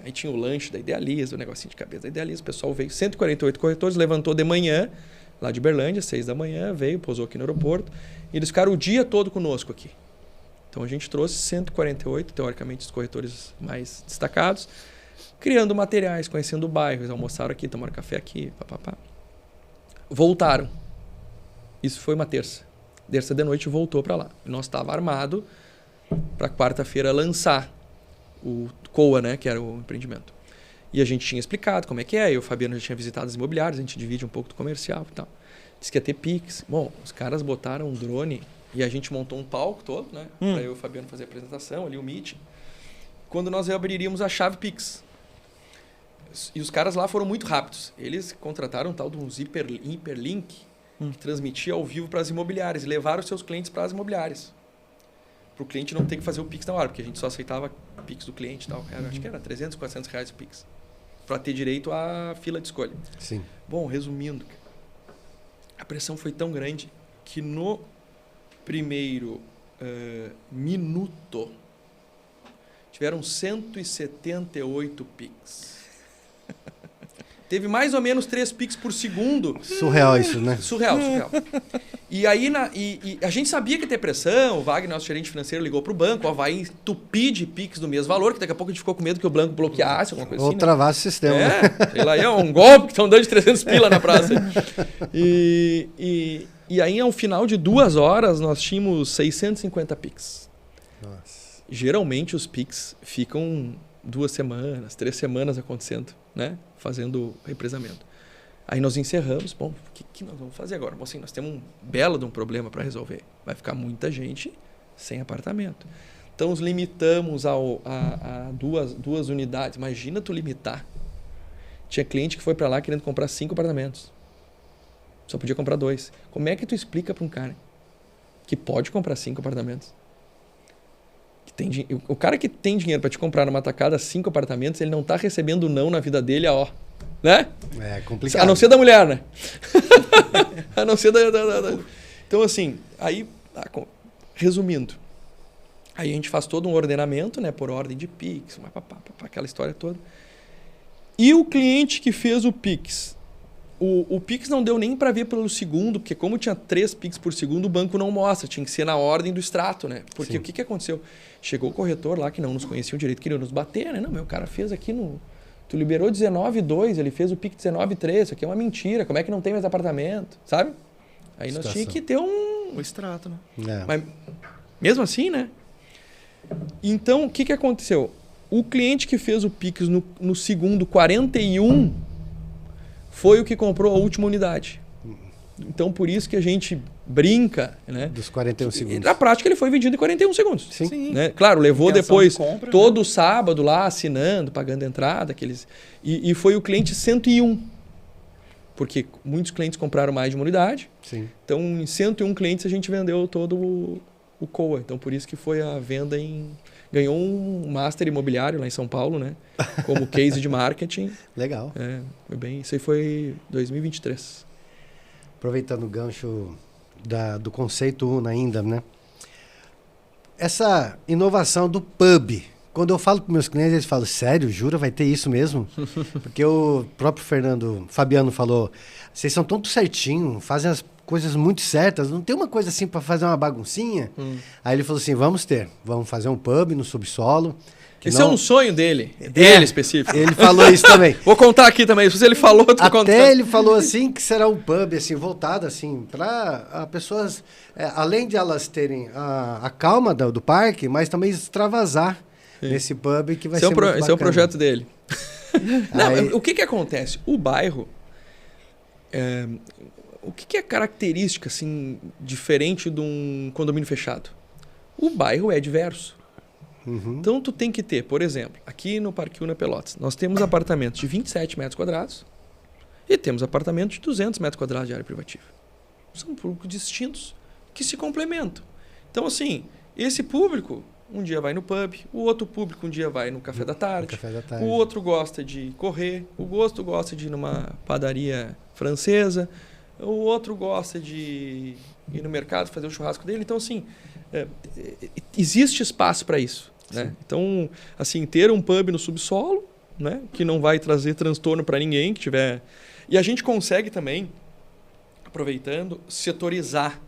S2: Aí tinha o lanche da Idealiza, o negocinho de cabeça da Idealiza. O pessoal veio, 148 corretores, levantou de manhã, lá de Uberlândia, 6 da manhã, veio, pousou aqui no aeroporto. E eles ficaram o dia todo conosco aqui. Então a gente trouxe 148, teoricamente, os corretores mais destacados, criando materiais, conhecendo o bairro. Eles almoçaram aqui, tomaram café aqui, papapá. Voltaram. Isso foi uma terça. Terça de noite voltou para lá. E nós estávamos armados para quarta-feira lançar o COA, né, que era o empreendimento. E a gente tinha explicado como é que é. E o Fabiano já tinha visitado as imobiliárias, a gente divide um pouco do comercial e tal. Disse que ia ter Pix. Bom, os caras botaram um drone e a gente montou um palco todo, né, para eu e o Fabiano fazer a apresentação, ali o meeting. Quando nós abriríamos a chave Pix. E os caras lá foram muito rápidos. Eles contrataram um tal de uns hiperlink que transmitia ao vivo para as imobiliárias e levaram os seus clientes para as imobiliárias. Para o cliente não ter que fazer o Pix na hora, porque a gente só aceitava Pix do cliente e tal. Acho que era 300, 400 reais o Pix. Para ter direito à fila de escolha.
S4: Sim.
S2: Bom, resumindo, a pressão foi tão grande que no primeiro minuto tiveram 178 Pix. Teve mais ou menos 3 Pix por segundo.
S4: Surreal isso, né?
S2: Surreal. E aí a gente sabia que ia ter pressão. O Wagner, nosso gerente financeiro, ligou para o banco. Vai entupir de Pix do mesmo valor, que daqui a pouco a gente ficou com medo que o banco bloqueasse, alguma coisa
S4: Ou
S2: assim.
S4: travasse o sistema.
S2: Sei lá, é um golpe que estão dando de 300 pila na praça. E aí, ao final de 2 horas, nós tínhamos 650 Pix.
S4: Nossa.
S2: Geralmente, os Pix ficam 2 semanas, 3 semanas acontecendo, né? Fazendo represamento. Aí nós encerramos. Bom, o que nós vamos fazer agora? Bom, assim, nós temos um belo de um problema para resolver. Vai ficar muita gente sem apartamento. Então, nos limitamos a 2 unidades. Imagina tu limitar. Tinha cliente que foi para lá querendo comprar 5 apartamentos. Só podia comprar 2. Como é que tu explica para um cara que pode comprar 5 apartamentos? O cara que tem dinheiro para te comprar numa tacada 5 apartamentos, ele não está recebendo não na vida dele, né?
S4: É complicado.
S2: A não ser da mulher, né? A não ser da... Então, assim, aí, resumindo, aí a gente faz todo um ordenamento, né? Por ordem de Pix, aquela história toda. E o cliente que fez o Pix O Pix não deu nem para ver pelo segundo, porque como tinha 3 Pix por segundo, o banco não mostra. Tinha que ser na ordem do extrato, né? Porque
S4: Sim.
S2: o que aconteceu? Chegou o corretor lá, que não nos conhecia direito, queria nos bater, né? Não, meu cara fez aqui no... Tu liberou 19,2, ele fez o Pix 19,3, isso aqui é uma mentira, como é que não tem mais apartamento, sabe? Aí nós tínhamos que ter
S1: O extrato, né?
S2: Mas mesmo assim, né? Então, o que aconteceu? O cliente que fez o Pix no segundo 41 foi o que comprou a última unidade. Então, por isso que a gente brinca, né?
S4: Dos 41 segundos.
S2: Na prática, ele foi vendido em 41 segundos.
S4: Sim.
S2: Né? Claro, levou
S1: Intenção
S2: depois
S1: de compra,
S2: todo sábado lá, assinando, pagando entrada. E foi o cliente 101. Porque muitos clientes compraram mais de uma unidade.
S4: Sim.
S2: Então, em 101 clientes, a gente vendeu todo o COA. Então, por isso que foi a venda ganhou um master imobiliário lá em São Paulo, né? Como case de marketing.
S4: Legal.
S2: Foi bem. Isso aí foi 2023.
S4: Aproveitando o gancho do conceito UNA ainda, né? Essa inovação do pub. Quando eu falo para meus clientes, eles falam, sério, jura, vai ter isso mesmo? Porque o próprio Fabiano falou, vocês são tão certinho, fazem as coisas muito certas, não tem uma coisa assim para fazer uma baguncinha? Aí ele falou assim, vamos fazer um pub no subsolo.
S2: Esse é um sonho dele, dele específico.
S4: Ele falou isso também.
S2: Vou contar aqui também, se ele falou, eu tô contando.
S4: Até ele falou assim que será um pub assim, voltado assim, para pessoas, além de elas terem a calma do parque, mas também extravasar nesse pub que vai ser muito bacana.
S2: Esse é o projeto dele.
S4: Aí...
S2: O que acontece? O bairro, o que é característica assim, diferente de um condomínio fechado? O bairro é diverso. Então, tu tem que ter, por exemplo, aqui no Parque Una Pelotas, nós temos apartamentos de 27 metros quadrados e temos apartamentos de 200 metros quadrados de área privativa. São públicos distintos que se complementam. Então, assim, esse público um dia vai no pub, o outro público um dia vai no café da tarde, o outro gosta de correr, o outro gosta de ir numa padaria francesa, o outro gosta de ir no mercado fazer o churrasco dele. Então, assim, existe espaço para isso. Né? Então, assim, ter um pub no subsolo, né? Que não vai trazer transtorno para ninguém que tiver. E a gente consegue também, aproveitando, setorizar.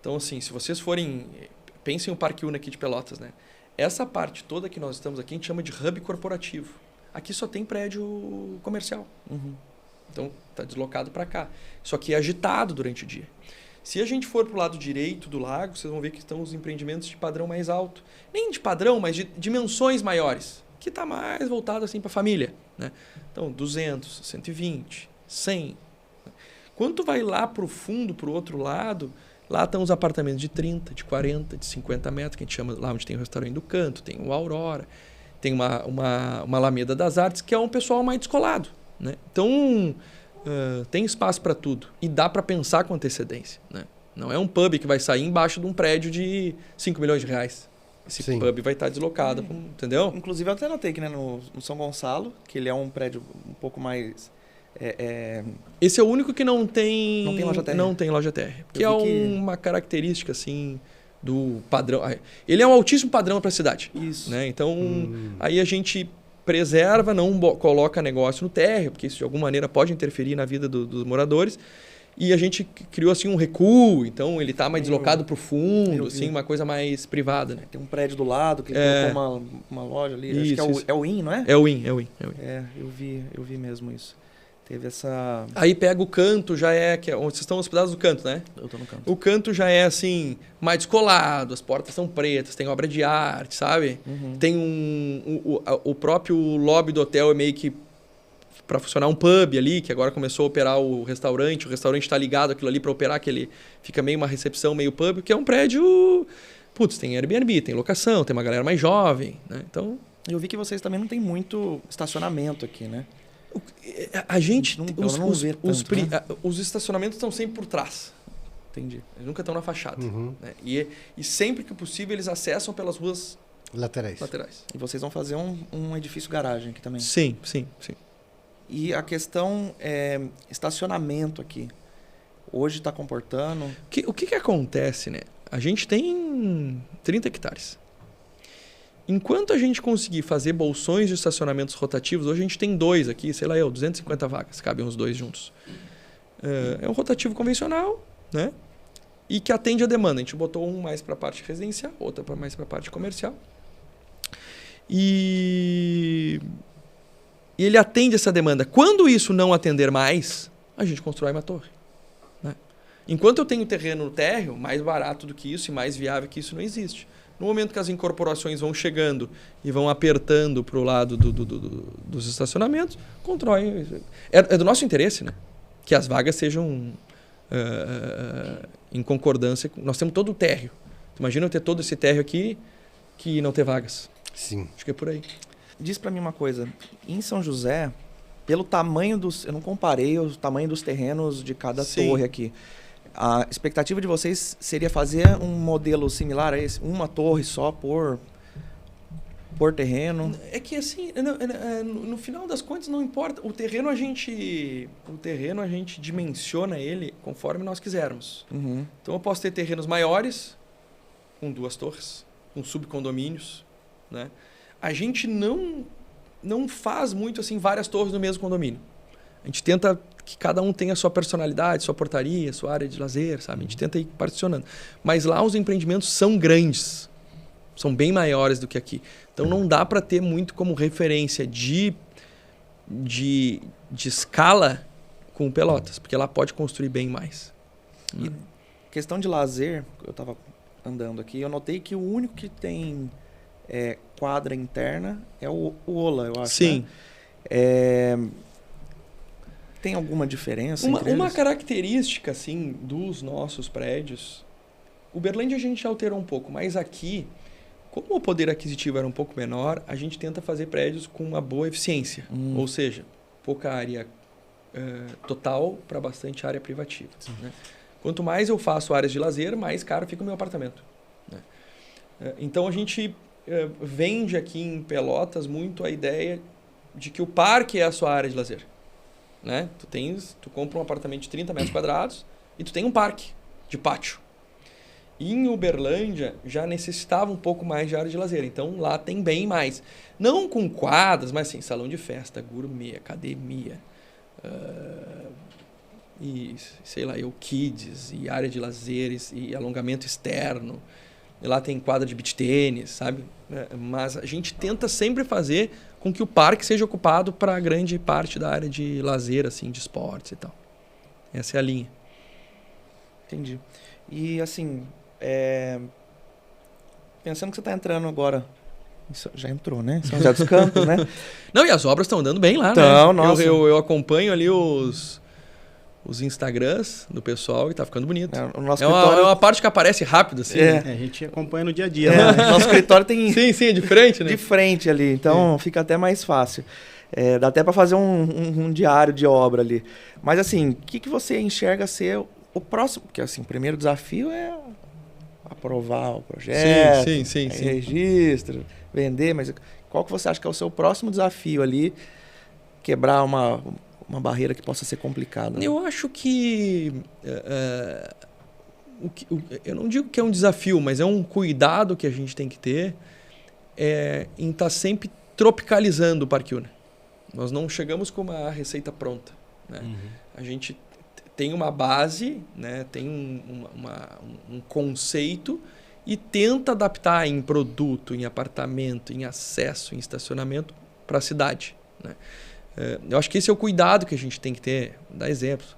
S2: Então, assim, se vocês forem... Pensem o Parque Una aqui de Pelotas, né? Essa parte toda que nós estamos aqui, a gente chama de hub corporativo. Aqui só tem prédio comercial. Então, está deslocado para cá. Só que é agitado durante o dia. Se a gente for para o lado direito do lago, vocês vão ver que estão os empreendimentos de padrão mais alto. Nem de padrão, mas de dimensões maiores. Que está mais voltado assim para a família. Né? Então, 200, 120, 100. Quando tu vai lá para o fundo, para o outro lado, lá estão os apartamentos de 30, de 40, de 50 metros, que a gente chama lá onde tem o restaurante do Canto, tem o Aurora, tem uma Alameda das Artes, que é um pessoal mais descolado. Né? Então... tem espaço para tudo e dá para pensar com antecedência, né? Não é um pub que vai sair embaixo de um prédio de 5 milhões de reais. Esse pub vai estar deslocado, entendeu?
S1: Inclusive eu até notei que, né, no São Gonçalo, que ele é um prédio um pouco mais...
S2: Esse é o único que não tem
S1: loja TR.
S2: Não tem loja TR. Que é uma característica assim do padrão. Ele é um altíssimo padrão para a cidade.
S1: Isso.
S2: Né? Então aí a gente preserva, não coloca negócio no térreo, porque isso de alguma maneira pode interferir na vida dos moradores. E a gente criou assim um recuo, então ele está mais deslocado para o fundo, assim, uma coisa mais privada. Né?
S1: Tem um prédio do lado que colocou uma loja ali.
S2: Isso,
S1: acho que é o IN, não é?
S2: É o IN.
S1: Eu vi mesmo isso. Teve essa...
S2: Aí pega o Canto, já que é onde vocês estão hospedados no Canto, né?
S1: Eu tô no Canto.
S2: O Canto já é assim, mais descolado, as portas são pretas, tem obra de arte, sabe? Tem o próprio lobby do hotel é meio que para funcionar um pub ali, que agora começou a operar o restaurante está ligado àquilo ali para operar, que ele fica meio uma recepção, meio pub, que é um prédio... Putz, tem Airbnb, tem locação, tem uma galera mais jovem, né? Então...
S1: Eu vi que vocês também não tem muito estacionamento aqui, né?
S2: A gente...
S1: Os
S2: estacionamentos estão sempre por trás.
S1: Entendi.
S2: Eles nunca estão na fachada. Né? E sempre que possível eles acessam pelas ruas laterais.
S1: E vocês vão fazer um edifício garagem aqui também?
S2: Sim.
S1: E a questão estacionamento aqui, hoje está comportando...
S2: O que acontece, né? A gente tem 30 hectares. enquanto a gente conseguir fazer bolsões de estacionamentos rotativos, hoje a gente tem 2 aqui, sei lá 250 vagas, cabem os 2 juntos. É um rotativo convencional, né? E que atende a demanda. A gente botou um mais para a parte residencial, outro mais para a parte comercial. E ele atende essa demanda. Quando isso não atender mais, a gente constrói uma torre. Né? Enquanto eu tenho terreno no térreo, mais barato do que isso e mais viável que isso não existe. No momento que as incorporações vão chegando e vão apertando para o lado dos estacionamentos, constrói. É do nosso interesse, né? Que as vagas sejam em concordância. Nós temos todo o térreo. Imagina eu ter todo esse térreo aqui que não ter vagas.
S4: Sim.
S2: Acho que é por aí.
S1: Diz para mim uma coisa. Em São José, pelo tamanho dos... Eu não comparei o tamanho dos terrenos de cada torre aqui. A expectativa de vocês seria fazer um modelo similar a esse? Uma torre só por terreno?
S2: É que assim, no final das contas não importa. O terreno a gente dimensiona ele conforme nós quisermos.
S1: Uhum.
S2: Então eu posso ter terrenos maiores, com 2 torres, com subcondomínios, né? A gente não faz muito assim várias torres no mesmo condomínio. A gente tenta que cada um tenha a sua personalidade, sua portaria, sua área de lazer, sabe? A gente tenta ir particionando. Mas lá os empreendimentos são grandes. São bem maiores do que aqui. Então não dá para ter muito como referência de escala com Pelotas, porque ela pode construir bem mais.
S1: E questão de lazer, eu estava andando aqui, eu notei que o único que tem quadra interna é o Ola, eu acho.
S2: Sim.
S1: Né? Tem alguma diferença entre
S2: Uma
S1: eles?
S2: característica assim, dos nossos prédios, Uberlândia a gente alterou um pouco, mas aqui, como o poder aquisitivo era um pouco menor, a gente tenta fazer prédios com uma boa eficiência. Ou seja, pouca área total para bastante área privativa. Né? Quanto mais eu faço áreas de lazer, mais caro fica o meu apartamento. Né? Então a gente vende aqui em Pelotas muito a ideia de que o parque é a sua área de lazer. Né? Tu compra um apartamento de 30 metros quadrados e tu tem um parque de pátio. E em Uberlândia já necessitava um pouco mais de área de lazer. Então lá tem bem mais. Não com quadras, mas assim, salão de festa, gourmet, academia, e sei lá, kids, e área de lazeres, e alongamento externo. E lá tem quadra de beach tênis, sabe? Mas a gente tenta sempre fazer com que o parque seja ocupado para grande parte da área de lazer, assim, de esportes e tal. Essa é a linha.
S1: Entendi. E assim, pensando que você está entrando agora, já entrou, né? São José dos Campos, né?
S2: Não, e as obras estão andando bem lá,
S1: então,
S2: né?
S1: Nossa.
S2: Eu acompanho ali os Instagrams do pessoal e tá ficando bonito.
S1: O nosso
S2: é
S1: escritório...
S2: uma parte que aparece rápido, assim.
S1: É.
S2: Né?
S5: A gente acompanha no dia a dia. Né?
S1: Nosso escritório tem...
S2: Sim, é de frente, né?
S1: De frente ali, então fica até mais fácil. Dá até para fazer um diário de obra ali. Mas assim, o que você enxerga ser o próximo? Porque assim, o primeiro desafio é aprovar o projeto,
S2: sim.
S1: registro, vender, mas qual que você acha que é o seu próximo desafio ali? Quebrar uma barreira que possa ser complicada.
S2: Eu acho que... eu não digo que é um desafio, mas é um cuidado que a gente tem que ter em estar sempre tropicalizando o Parque Una. Nós não chegamos com uma receita pronta. Né? A gente tem uma base, né? Tem um conceito e tenta adaptar em produto, em apartamento, em acesso, em estacionamento para a cidade. Né? Eu acho que esse é o cuidado que a gente tem que ter. Dar exemplos.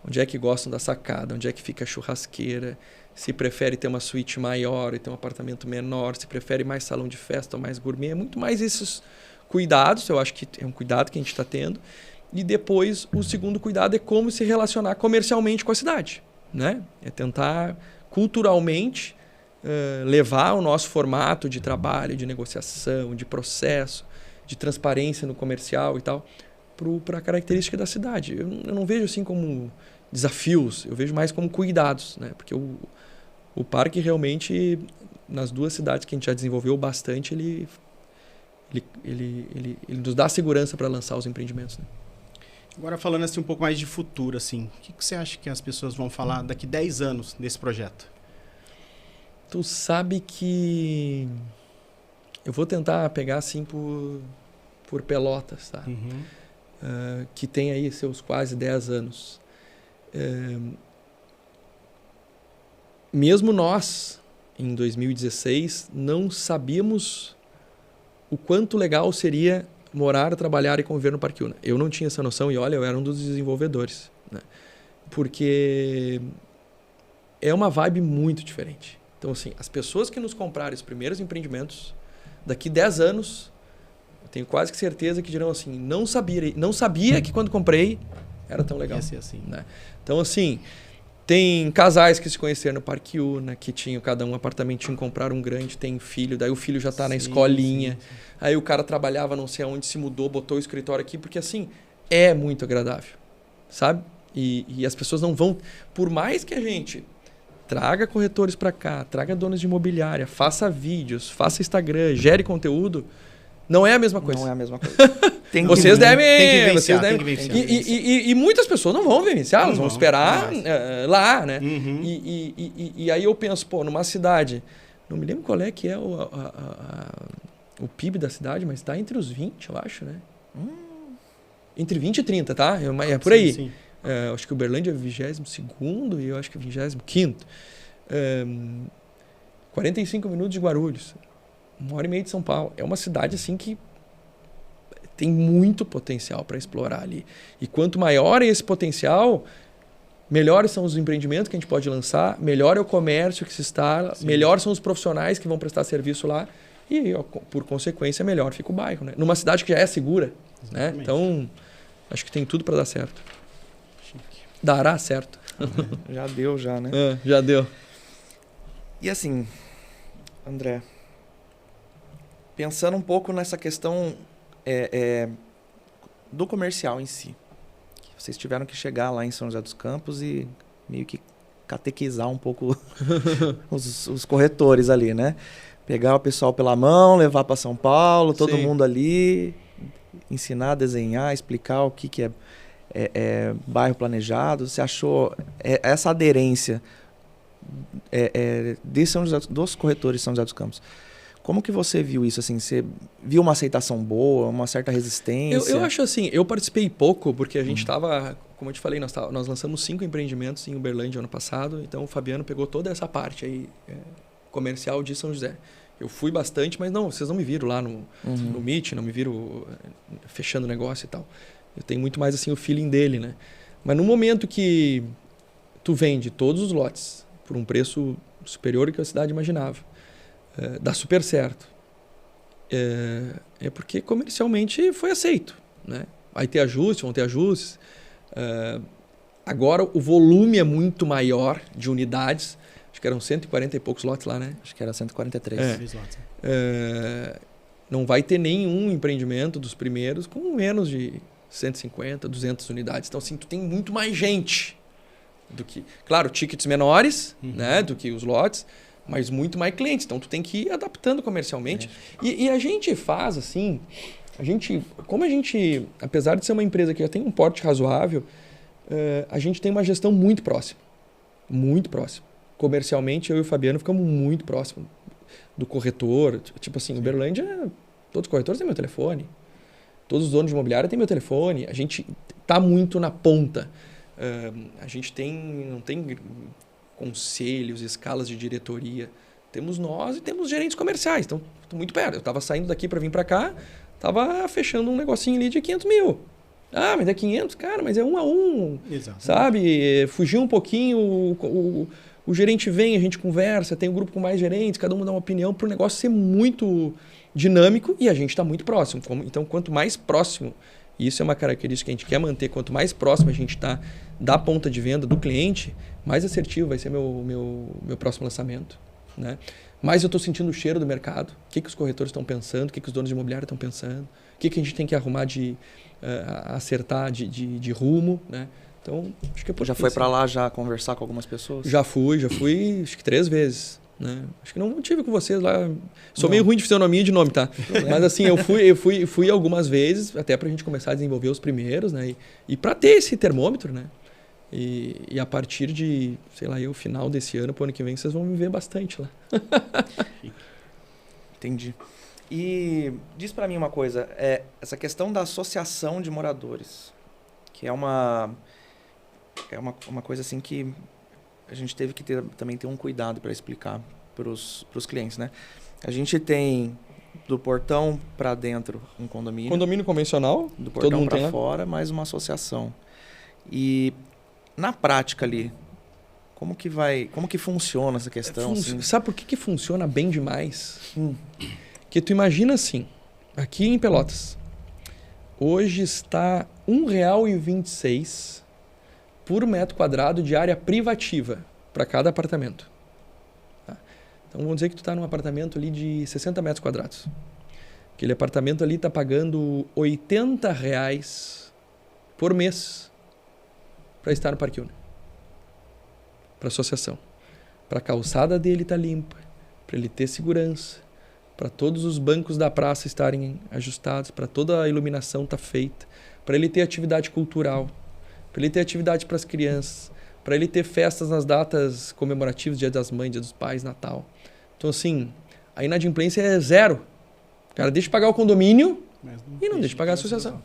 S2: Onde é que gostam da sacada? Onde é que fica a churrasqueira? Se prefere ter uma suíte maior e ter um apartamento menor? Se prefere mais salão de festa ou mais gourmet? É muito mais esses cuidados. Eu acho que é um cuidado que a gente está tendo. E depois, o segundo cuidado é como se relacionar comercialmente com a cidade. Né? É tentar culturalmente levar o nosso formato de trabalho, de negociação, de processo, de transparência no comercial e tal, para a característica da cidade. Eu não vejo assim como desafios, eu vejo mais como cuidados, né? Porque o parque realmente, nas 2 cidades que a gente já desenvolveu bastante, ele nos dá segurança para lançar os empreendimentos. Né?
S5: Agora falando assim um pouco mais de futuro, assim, o que você acha que as pessoas vão falar daqui 10 anos desse projeto?
S2: Tu sabe que Eu vou tentar pegar assim por Pelotas, tá? Que tem aí seus quase 10 anos. Mesmo nós, em 2016, não sabíamos o quanto legal seria morar, trabalhar e conviver no Parque Una. Eu não tinha essa noção e, olha, eu era um dos desenvolvedores, né? Porque é uma vibe muito diferente. Então, assim, as pessoas que nos comprarem os primeiros empreendimentos, daqui 10 anos, eu tenho quase que certeza que dirão assim, não sabia que quando comprei era tão legal.
S5: Ia ser assim.
S2: Né? Então, assim, tem casais que se conheceram no Parque Una, que tinham cada um apartamentinho, compraram um grande, tem filho, daí o filho já está na escolinha. Sim. Aí o cara trabalhava não sei aonde, se mudou, botou o escritório aqui, porque assim, é muito agradável, sabe? E as pessoas não vão... Por mais que a gente traga corretores para cá, traga donos de imobiliária, faça vídeos, faça Instagram, gere conteúdo, não é a mesma coisa.
S1: Não é a mesma coisa.
S2: Vocês devem...
S5: E
S2: muitas pessoas não vão vivenciar, elas vão esperar lá, né? E aí eu penso, pô, numa cidade... Não me lembro qual é que é o PIB da cidade, mas está entre os 20, eu acho, né? Entre 20 e 30, tá? É por aí.
S5: Sim.
S2: Acho que Uberlândia é 22º e eu acho que 25º. 45 minutos de Guarulhos. 1h30 de São Paulo. É uma cidade assim que tem muito potencial para explorar ali. E quanto maior é esse potencial, melhores são os empreendimentos que a gente pode lançar, melhor é o comércio que se instala, melhor são os profissionais que vão prestar serviço lá e, por consequência, melhor fica o bairro, né? Numa cidade que já é segura, né? Então, acho que tem tudo para dar certo. Dará certo.
S1: Já deu, já, né?
S2: Já deu.
S1: E assim, André, pensando um pouco nessa questão do comercial em si. Vocês tiveram que chegar lá em São José dos Campos e meio que catequizar um pouco os corretores ali, né? Pegar o pessoal pela mão, levar para São Paulo, todo mundo ali, ensinar, desenhar, explicar o que é bairro planejado. Você achou essa aderência de São José, dos corretores de São José dos Campos? Como que você viu isso? Assim, você viu uma aceitação boa, uma certa resistência?
S2: Eu acho assim, eu participei pouco porque a gente estava, como eu te falei, nós lançamos 5 empreendimentos em Uberlândia ano passado, então o Fabiano pegou toda essa parte aí comercial de São José. Eu fui bastante, mas não, vocês não me viram lá no Meet, não me viram fechando negócio e tal. Eu tenho muito mais assim o feeling dele, né? Mas no momento que tu vende todos os lotes por um preço superior ao que a cidade imaginava, dá super certo. É porque comercialmente foi aceito, né? Vai ter ajustes, vão ter ajustes. Agora o volume é muito maior de unidades. Acho que eram 140 e poucos lotes lá, né?
S1: Acho que era 143.
S2: Não vai ter nenhum empreendimento dos primeiros com menos de 150, 200 unidades. Então, assim, tu tem muito mais gente do que... Claro, tickets menores, né, do que os lotes, mas muito mais clientes. Então, tu tem que ir adaptando comercialmente. E a gente faz, assim... Como a gente, apesar de ser uma empresa que já tem um porte razoável, a gente tem uma gestão muito próxima. Muito próxima. Comercialmente, eu e o Fabiano ficamos muito próximos do corretor. Tipo assim, Uberlândia, todos os corretores têm meu telefone. Todos os donos de imobiliária têm meu telefone. A gente está muito na ponta. A gente não tem conselhos, escalas de diretoria. Temos nós e temos gerentes comerciais. Então, estou muito perto. Eu estava saindo daqui para vir para cá, estava fechando um negocinho ali de 500 mil. Ah, mas é 500? Cara, mas é 1 a 1.
S5: Exato.
S2: Sabe? Fugiu um pouquinho, o gerente vem, a gente conversa, tem um grupo com mais gerentes, cada um dá uma opinião para o negócio ser muito dinâmico e a gente está muito próximo. Então, quanto mais próximo, e isso é uma característica que a gente quer manter, quanto mais próximo a gente está da ponta de venda do cliente, mais assertivo vai ser meu próximo lançamento, né? Mais eu estou sentindo o cheiro do mercado, o que os corretores estão pensando, o que os donos de imobiliária estão pensando, o que a gente tem que arrumar acertar de rumo, né? Então, acho que
S1: já foi para lá já conversar com algumas pessoas?
S2: Já fui, acho que 3 vezes, né? Acho que não tive com vocês lá. Sou meio ruim de fisionomia e de nome, tá? Mas assim, eu fui algumas vezes, até pra gente começar a desenvolver os primeiros, né? E para ter esse termômetro, né? E a partir de, sei lá, o final desse ano, pro ano que vem, vocês vão me ver bastante lá.
S1: Entendi. E diz para mim uma coisa, essa questão da associação de moradores, que é uma coisa assim que a gente teve que também ter um cuidado para explicar para os clientes, né? A gente tem do portão para dentro um condomínio.
S2: Condomínio convencional,
S1: Do
S2: todo
S1: portão
S2: mundo tem
S1: para
S2: lá.
S1: fora, mais uma associação. E na prática ali, como que funciona essa questão? Assim?
S2: Sabe por que funciona bem demais? Porque tu imagina assim, aqui em Pelotas, hoje está R$ 1,26 por metro quadrado de área privativa para cada apartamento. Tá? Então vamos dizer que tu está num apartamento ali de 60 metros quadrados. Aquele apartamento ali está pagando R$ 80 por mês para estar no Parque Uno. Para a associação. Para a calçada dele estar limpa, para ele ter segurança, para todos os bancos da praça estarem ajustados, para toda a iluminação estar feita, para ele ter atividade cultural, para ele ter atividade para as crianças, para ele ter festas nas datas comemorativas, Dia das Mães, Dia dos Pais, Natal. Então, assim, a inadimplência é zero. O cara deixa de pagar o condomínio e não deixa de pagar a associação.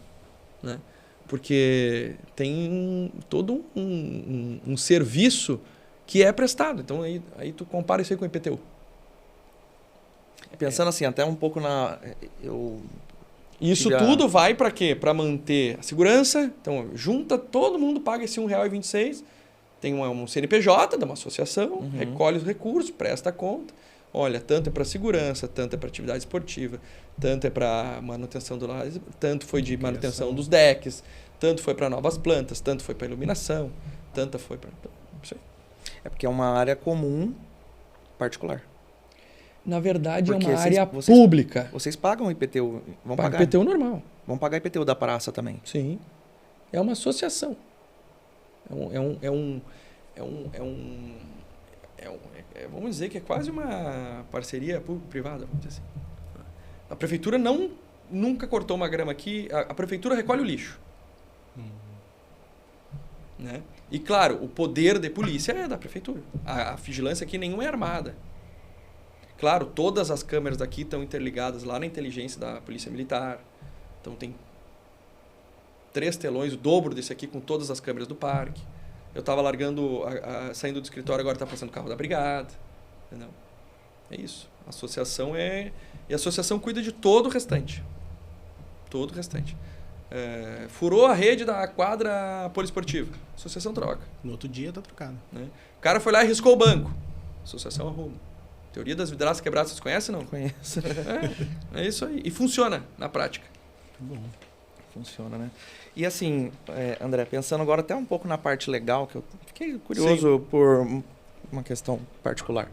S2: Né? Porque tem todo um serviço que é prestado. Então, aí tu compara isso aí com o IPTU.
S1: Pensando assim, até um pouco
S2: Isso tudo vai para quê? Para manter a segurança. Então, junta, todo mundo paga esse R$ 1,26. Tem um CNPJ, dá uma associação, recolhe os recursos, presta a conta. Olha, tanto é para segurança, tanto é para atividade esportiva, tanto é para manutenção do lar, tanto foi de manutenção dos decks, tanto foi para novas plantas, tanto foi para iluminação, tanto foi para... Isso aí.
S1: É porque é uma área comum particular.
S2: Na verdade,
S1: Porque
S2: é uma área
S1: vocês-
S2: pública.
S1: Vocês pagam IPTU? Vão
S2: Paga
S1: pagar?
S2: IPTU normal.
S1: Vão pagar IPTU da praça também?
S2: Sim. É uma associação. Vamos dizer que é quase uma parceria público-privada, vamos dizer assim. A prefeitura nunca cortou uma grama aqui. A prefeitura recolhe o lixo. Né? E claro, o poder de polícia é da prefeitura. A vigilância aqui nenhuma é armada. Claro, todas as câmeras daqui estão interligadas lá na inteligência da Polícia Militar. Então tem 3 telões, o dobro desse aqui com todas as câmeras do parque. Eu estava largando, saindo do escritório, agora está passando o carro da brigada. Entendeu? É isso. A associação E a associação cuida de todo o restante. Todo o restante. Furou a rede da quadra poliesportiva. A associação troca.
S5: No outro dia tá trocado.
S2: Né? O cara foi lá e riscou o banco. A associação arruma. Teoria das vidraças quebradas, vocês conhecem, não?
S1: Conheço.
S2: É isso aí. E funciona na prática.
S5: Bom.
S1: Funciona, né? E assim, André, pensando agora até um pouco na parte legal, que eu fiquei curioso por uma questão particular.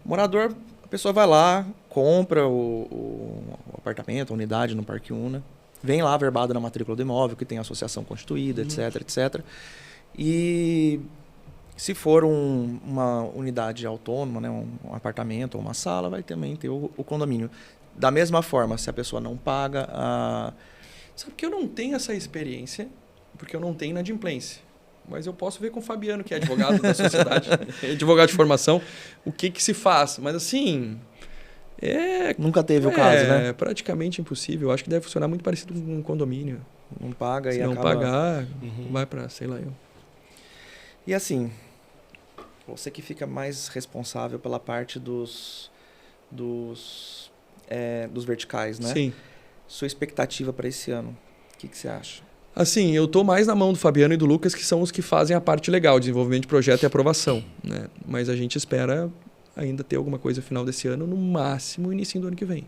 S1: Morador, a pessoa vai lá, compra o apartamento, a unidade no Parque Una, vem lá averbado na matrícula do imóvel, que tem associação constituída, etc, etc. E se for uma unidade autônoma, né, um apartamento ou uma sala, vai também ter o condomínio. Da mesma forma, se a pessoa não paga
S2: Sabe que eu não tenho essa experiência, porque eu não tenho inadimplência. Mas eu posso ver com o Fabiano, que é advogado da sociedade, advogado de formação, o que se faz. Mas assim,
S1: Nunca teve o caso, né?
S2: É praticamente impossível. Eu acho que deve funcionar muito parecido com um condomínio.
S1: Não paga
S2: Se
S1: e
S2: não
S1: acaba...
S2: pagar, vai para, sei lá eu.
S1: E assim, você que fica mais responsável pela parte dos verticais, né?
S2: Sim.
S1: Sua expectativa para esse ano, o que você acha?
S2: Assim, eu tô mais na mão do Fabiano e do Lucas, que são os que fazem a parte legal, desenvolvimento de projeto e aprovação, né? Mas a gente espera ainda ter alguma coisa final desse ano, no máximo início do ano que vem.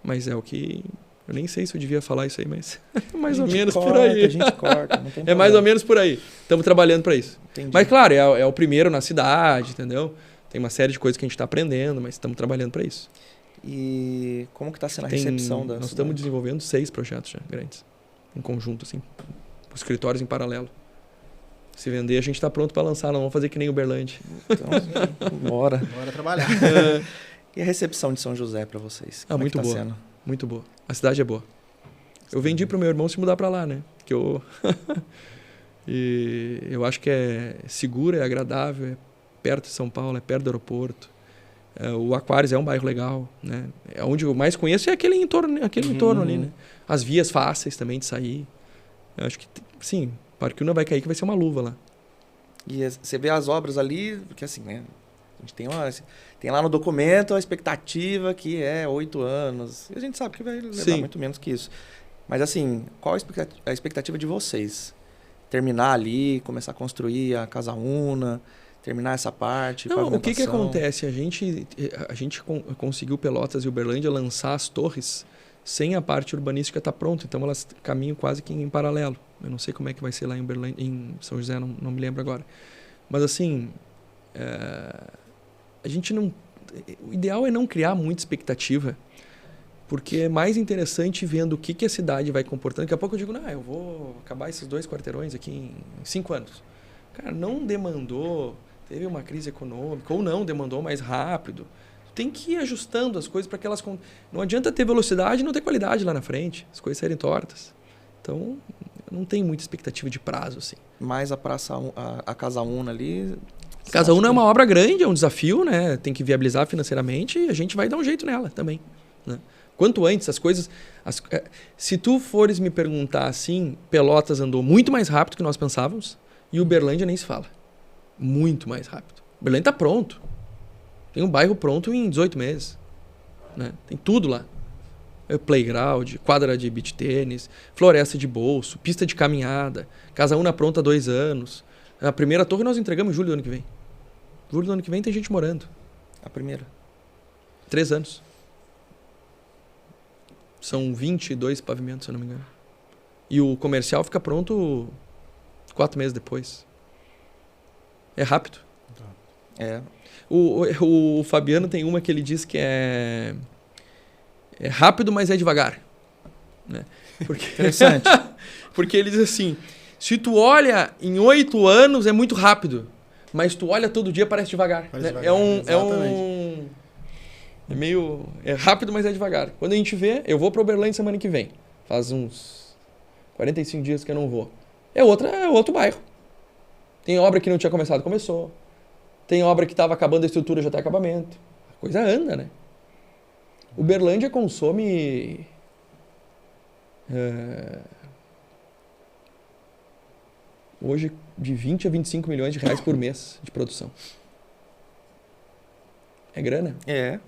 S2: Mas é o que... Eu nem sei se eu devia falar isso aí, mas mais ou menos por aí.
S1: A gente corta, não tem
S2: É mais ou menos por aí. Estamos trabalhando para isso.
S1: Entendi.
S2: Mas claro, é o primeiro na cidade, entendeu? Tem uma série de coisas que a gente está aprendendo, mas estamos trabalhando para isso.
S1: E como que está sendo a recepção da
S2: Nós
S1: cidade?
S2: estamos desenvolvendo 6 projetos já, grandes. Em conjunto, assim. Os escritórios em paralelo. Se vender, a gente está pronto para lançar. Não vamos fazer que nem Uberlândia.
S1: Então, bora.
S5: Bora trabalhar.
S1: E a recepção de São José para vocês? Como
S2: Muito
S1: é que tá
S2: boa.
S1: sendo?
S2: Muito boa. A cidade é boa. Eu vendi para o meu irmão se mudar para lá, né? Que eu... E eu acho que é seguro, é agradável, é perto de São Paulo, é perto do aeroporto. O Aquários é um bairro legal, né? É onde eu mais conheço é aquele entorno ali, né? As vias fáceis também de sair. Eu acho que, sim, Parque Una vai cair que vai ser uma luva lá.
S1: E você vê as obras ali, porque assim, né? A gente tem lá no documento a expectativa que é 8 anos. E a gente sabe que vai levar muito menos que isso. Mas assim, qual a expectativa de vocês? Terminar ali, começar a construir a Casa Una, terminar essa parte,
S2: Não, o que
S1: pavimentação?
S2: acontece? A gente conseguiu Pelotas e Uberlândia lançar as torres sem a parte urbanística estar pronta. Então elas caminham quase que em paralelo. Eu não sei como é que vai ser lá em Uberlândia, em São José, não me lembro agora. Mas assim, a gente não... O ideal é não criar muita expectativa, porque é mais interessante vendo o que a cidade vai comportando. Daqui a pouco eu digo, eu vou acabar esses 2 quarteirões aqui em 5 anos. Cara, não demandou, teve uma crise econômica, ou não demandou mais rápido. Tem que ir ajustando as coisas para que elas... Não adianta ter velocidade e não ter qualidade lá na frente, as coisas serem tortas. Então, não tem muita expectativa de prazo, assim.
S1: Mais a Casa Una ali...
S2: Casa Una é uma obra grande, é um desafio, né? Tem que viabilizar financeiramente e a gente vai dar um jeito nela também, né? Quanto antes as coisas... se tu fores me perguntar assim, Pelotas andou muito mais rápido que nós pensávamos e Uberlândia nem se fala. Muito mais rápido. Uberlândia está pronto. Tem um bairro pronto em 18 meses. Né? Tem tudo lá. Playground, quadra de beach tênis, floresta de bolso, pista de caminhada, Casa Una pronta há 2 anos. A primeira torre nós entregamos em julho do ano que vem. Julho do ano que vem tem gente morando.
S1: A primeira?
S2: 3 anos. São 22 pavimentos, se eu não me engano. E o comercial fica pronto 4 meses depois. É rápido.
S1: É.
S2: O Fabiano tem uma que ele diz que é rápido, mas é devagar. Né?
S1: Interessante.
S2: Porque ele diz assim, se tu olha em 8 anos é muito rápido, mas tu olha todo dia parece devagar. Né? É rápido, mas é devagar. Quando a gente vê, eu vou para Uberlândia semana que vem. Faz uns 45 dias que eu não vou. É outro bairro. Tem obra que não tinha começado, começou. Tem obra que estava acabando a estrutura, já está acabamento. A coisa anda, né? Uberlândia consome... hoje, de 20 a 25 milhões de reais por mês de produção. É grana.
S1: É.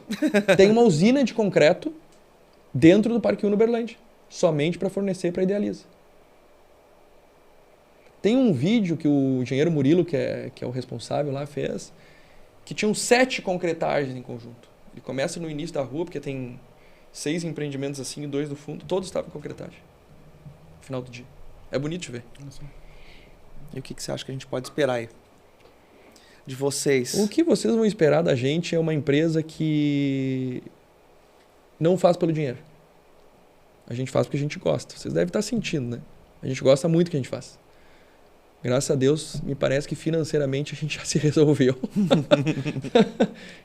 S2: Tem uma usina de concreto dentro do Parque Una Uberlândia, somente para fornecer para a Idealiza. Tem um vídeo que o engenheiro Murilo, que é o responsável lá, fez, que tinham 7 concretagens em conjunto. Ele começa no início da rua, porque tem 6 empreendimentos assim e 2 no fundo, todos estavam em concretagem. No final do dia. É bonito de ver.
S1: E o que você acha que a gente pode esperar aí? De vocês?
S2: O que vocês vão esperar da gente é uma empresa que não faz pelo dinheiro. A gente faz porque a gente gosta. Vocês devem estar sentindo, né? A gente gosta muito do que a gente faz. Graças a Deus, me parece que financeiramente a gente já se resolveu.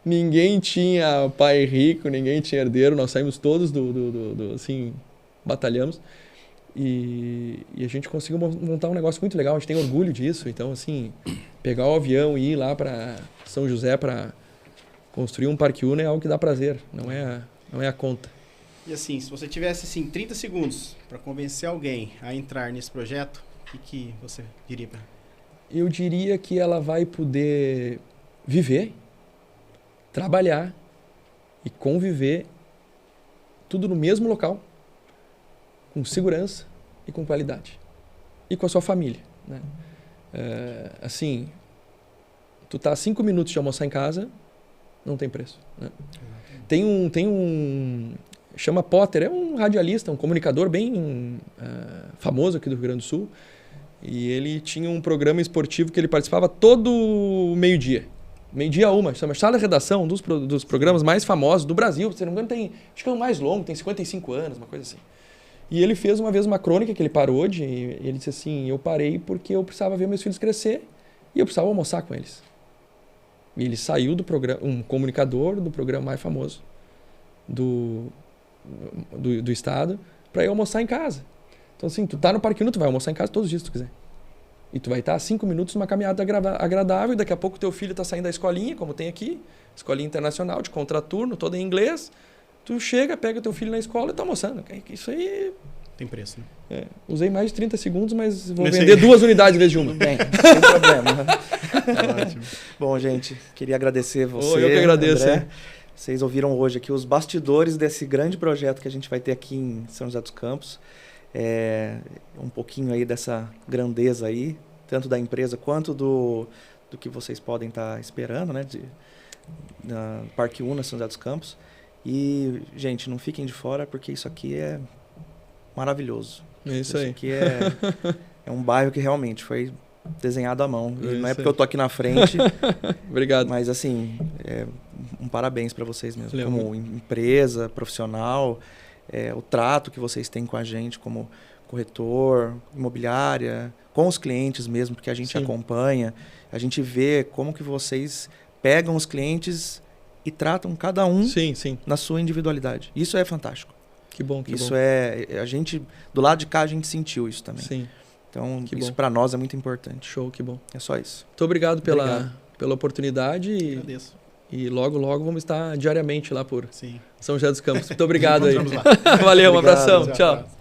S2: Ninguém tinha pai rico, ninguém tinha herdeiro. Nós saímos todos assim, batalhamos. E a gente conseguiu montar um negócio muito legal. A gente tem orgulho disso. Então, assim, pegar o avião e ir lá para São José para construir um Parque Una é algo que dá prazer. Não é a conta.
S5: E assim, se você tivesse assim, 30 segundos para convencer alguém a entrar nesse projeto, o que você diria para?
S2: Eu diria que ela vai poder viver, trabalhar e conviver tudo no mesmo local, com segurança e com qualidade. E com a sua família. Né? Assim, tu tá a 5 minutos de almoçar em casa, não tem preço. Né? Tem um chama Potter, é um radialista, um comunicador bem famoso aqui do Rio Grande do Sul. E ele tinha um programa esportivo que ele participava todo meio-dia. Meio-dia uma, chama Sala de Redação, um dos programas mais famosos do Brasil. Se não me engano, acho que é o mais longo, tem 55 anos, uma coisa assim. E ele fez uma vez uma crônica que ele parou e ele disse assim, eu parei porque eu precisava ver meus filhos crescer e eu precisava almoçar com eles. E ele saiu do programa, um comunicador do programa mais famoso do estado, para ir almoçar em casa. Então, assim, tu tá no Parque Una, tu vai almoçar em casa todos os dias se tu quiser. E tu vai estar 5 minutos numa caminhada agradável, e daqui a pouco teu filho está saindo da escolinha, como tem aqui, escolinha internacional, de contraturno, toda em inglês. Tu chega, pega teu filho na escola e tá almoçando. Isso aí...
S5: Tem preço, né?
S2: Usei mais de 30 segundos, mas vou vender 2 unidades em vez de uma.
S1: Tudo bem, sem problema.
S5: Tá ótimo.
S1: Bom, gente, queria agradecer você,
S2: Eu que agradeço.
S1: André. Vocês ouviram hoje aqui os bastidores desse grande projeto que a gente vai ter aqui em São José dos Campos. Um pouquinho aí dessa grandeza aí, tanto da empresa quanto do que vocês podem estar esperando, né? Na Parque Una, São José dos Campos. E, gente, não fiquem de fora, porque isso aqui é maravilhoso.
S2: É isso aí.
S1: Aqui é um bairro que realmente foi desenhado à mão. E não é porque
S2: aí.
S1: eu tô aqui na frente,
S2: Obrigado.
S1: mas assim, um parabéns para vocês mesmo.
S2: Valeu.
S1: Como empresa, profissional, o trato que vocês têm com a gente como corretor, imobiliária, com os clientes mesmo, porque a gente
S2: Sim.
S1: acompanha, a gente vê como que vocês pegam os clientes e tratam cada um
S2: Sim, sim.
S1: na sua individualidade. Isso é fantástico.
S2: Que bom, que
S1: Isso
S2: bom.
S1: a gente, do lado de cá, a gente sentiu isso também.
S2: Sim,
S1: Então,
S2: Que
S1: isso
S2: bom.
S1: para nós é muito importante.
S2: show, que bom.
S1: É só isso.
S2: Muito obrigado
S1: Obrigado.
S2: pela oportunidade
S5: Agradeço.
S2: e logo, logo vamos estar diariamente lá por
S5: Sim.
S2: São José dos Campos. Muito obrigado aí.
S5: Encontramos lá.
S2: Valeu, um
S1: Obrigado.
S2: abração. Tchau.
S5: Tchau.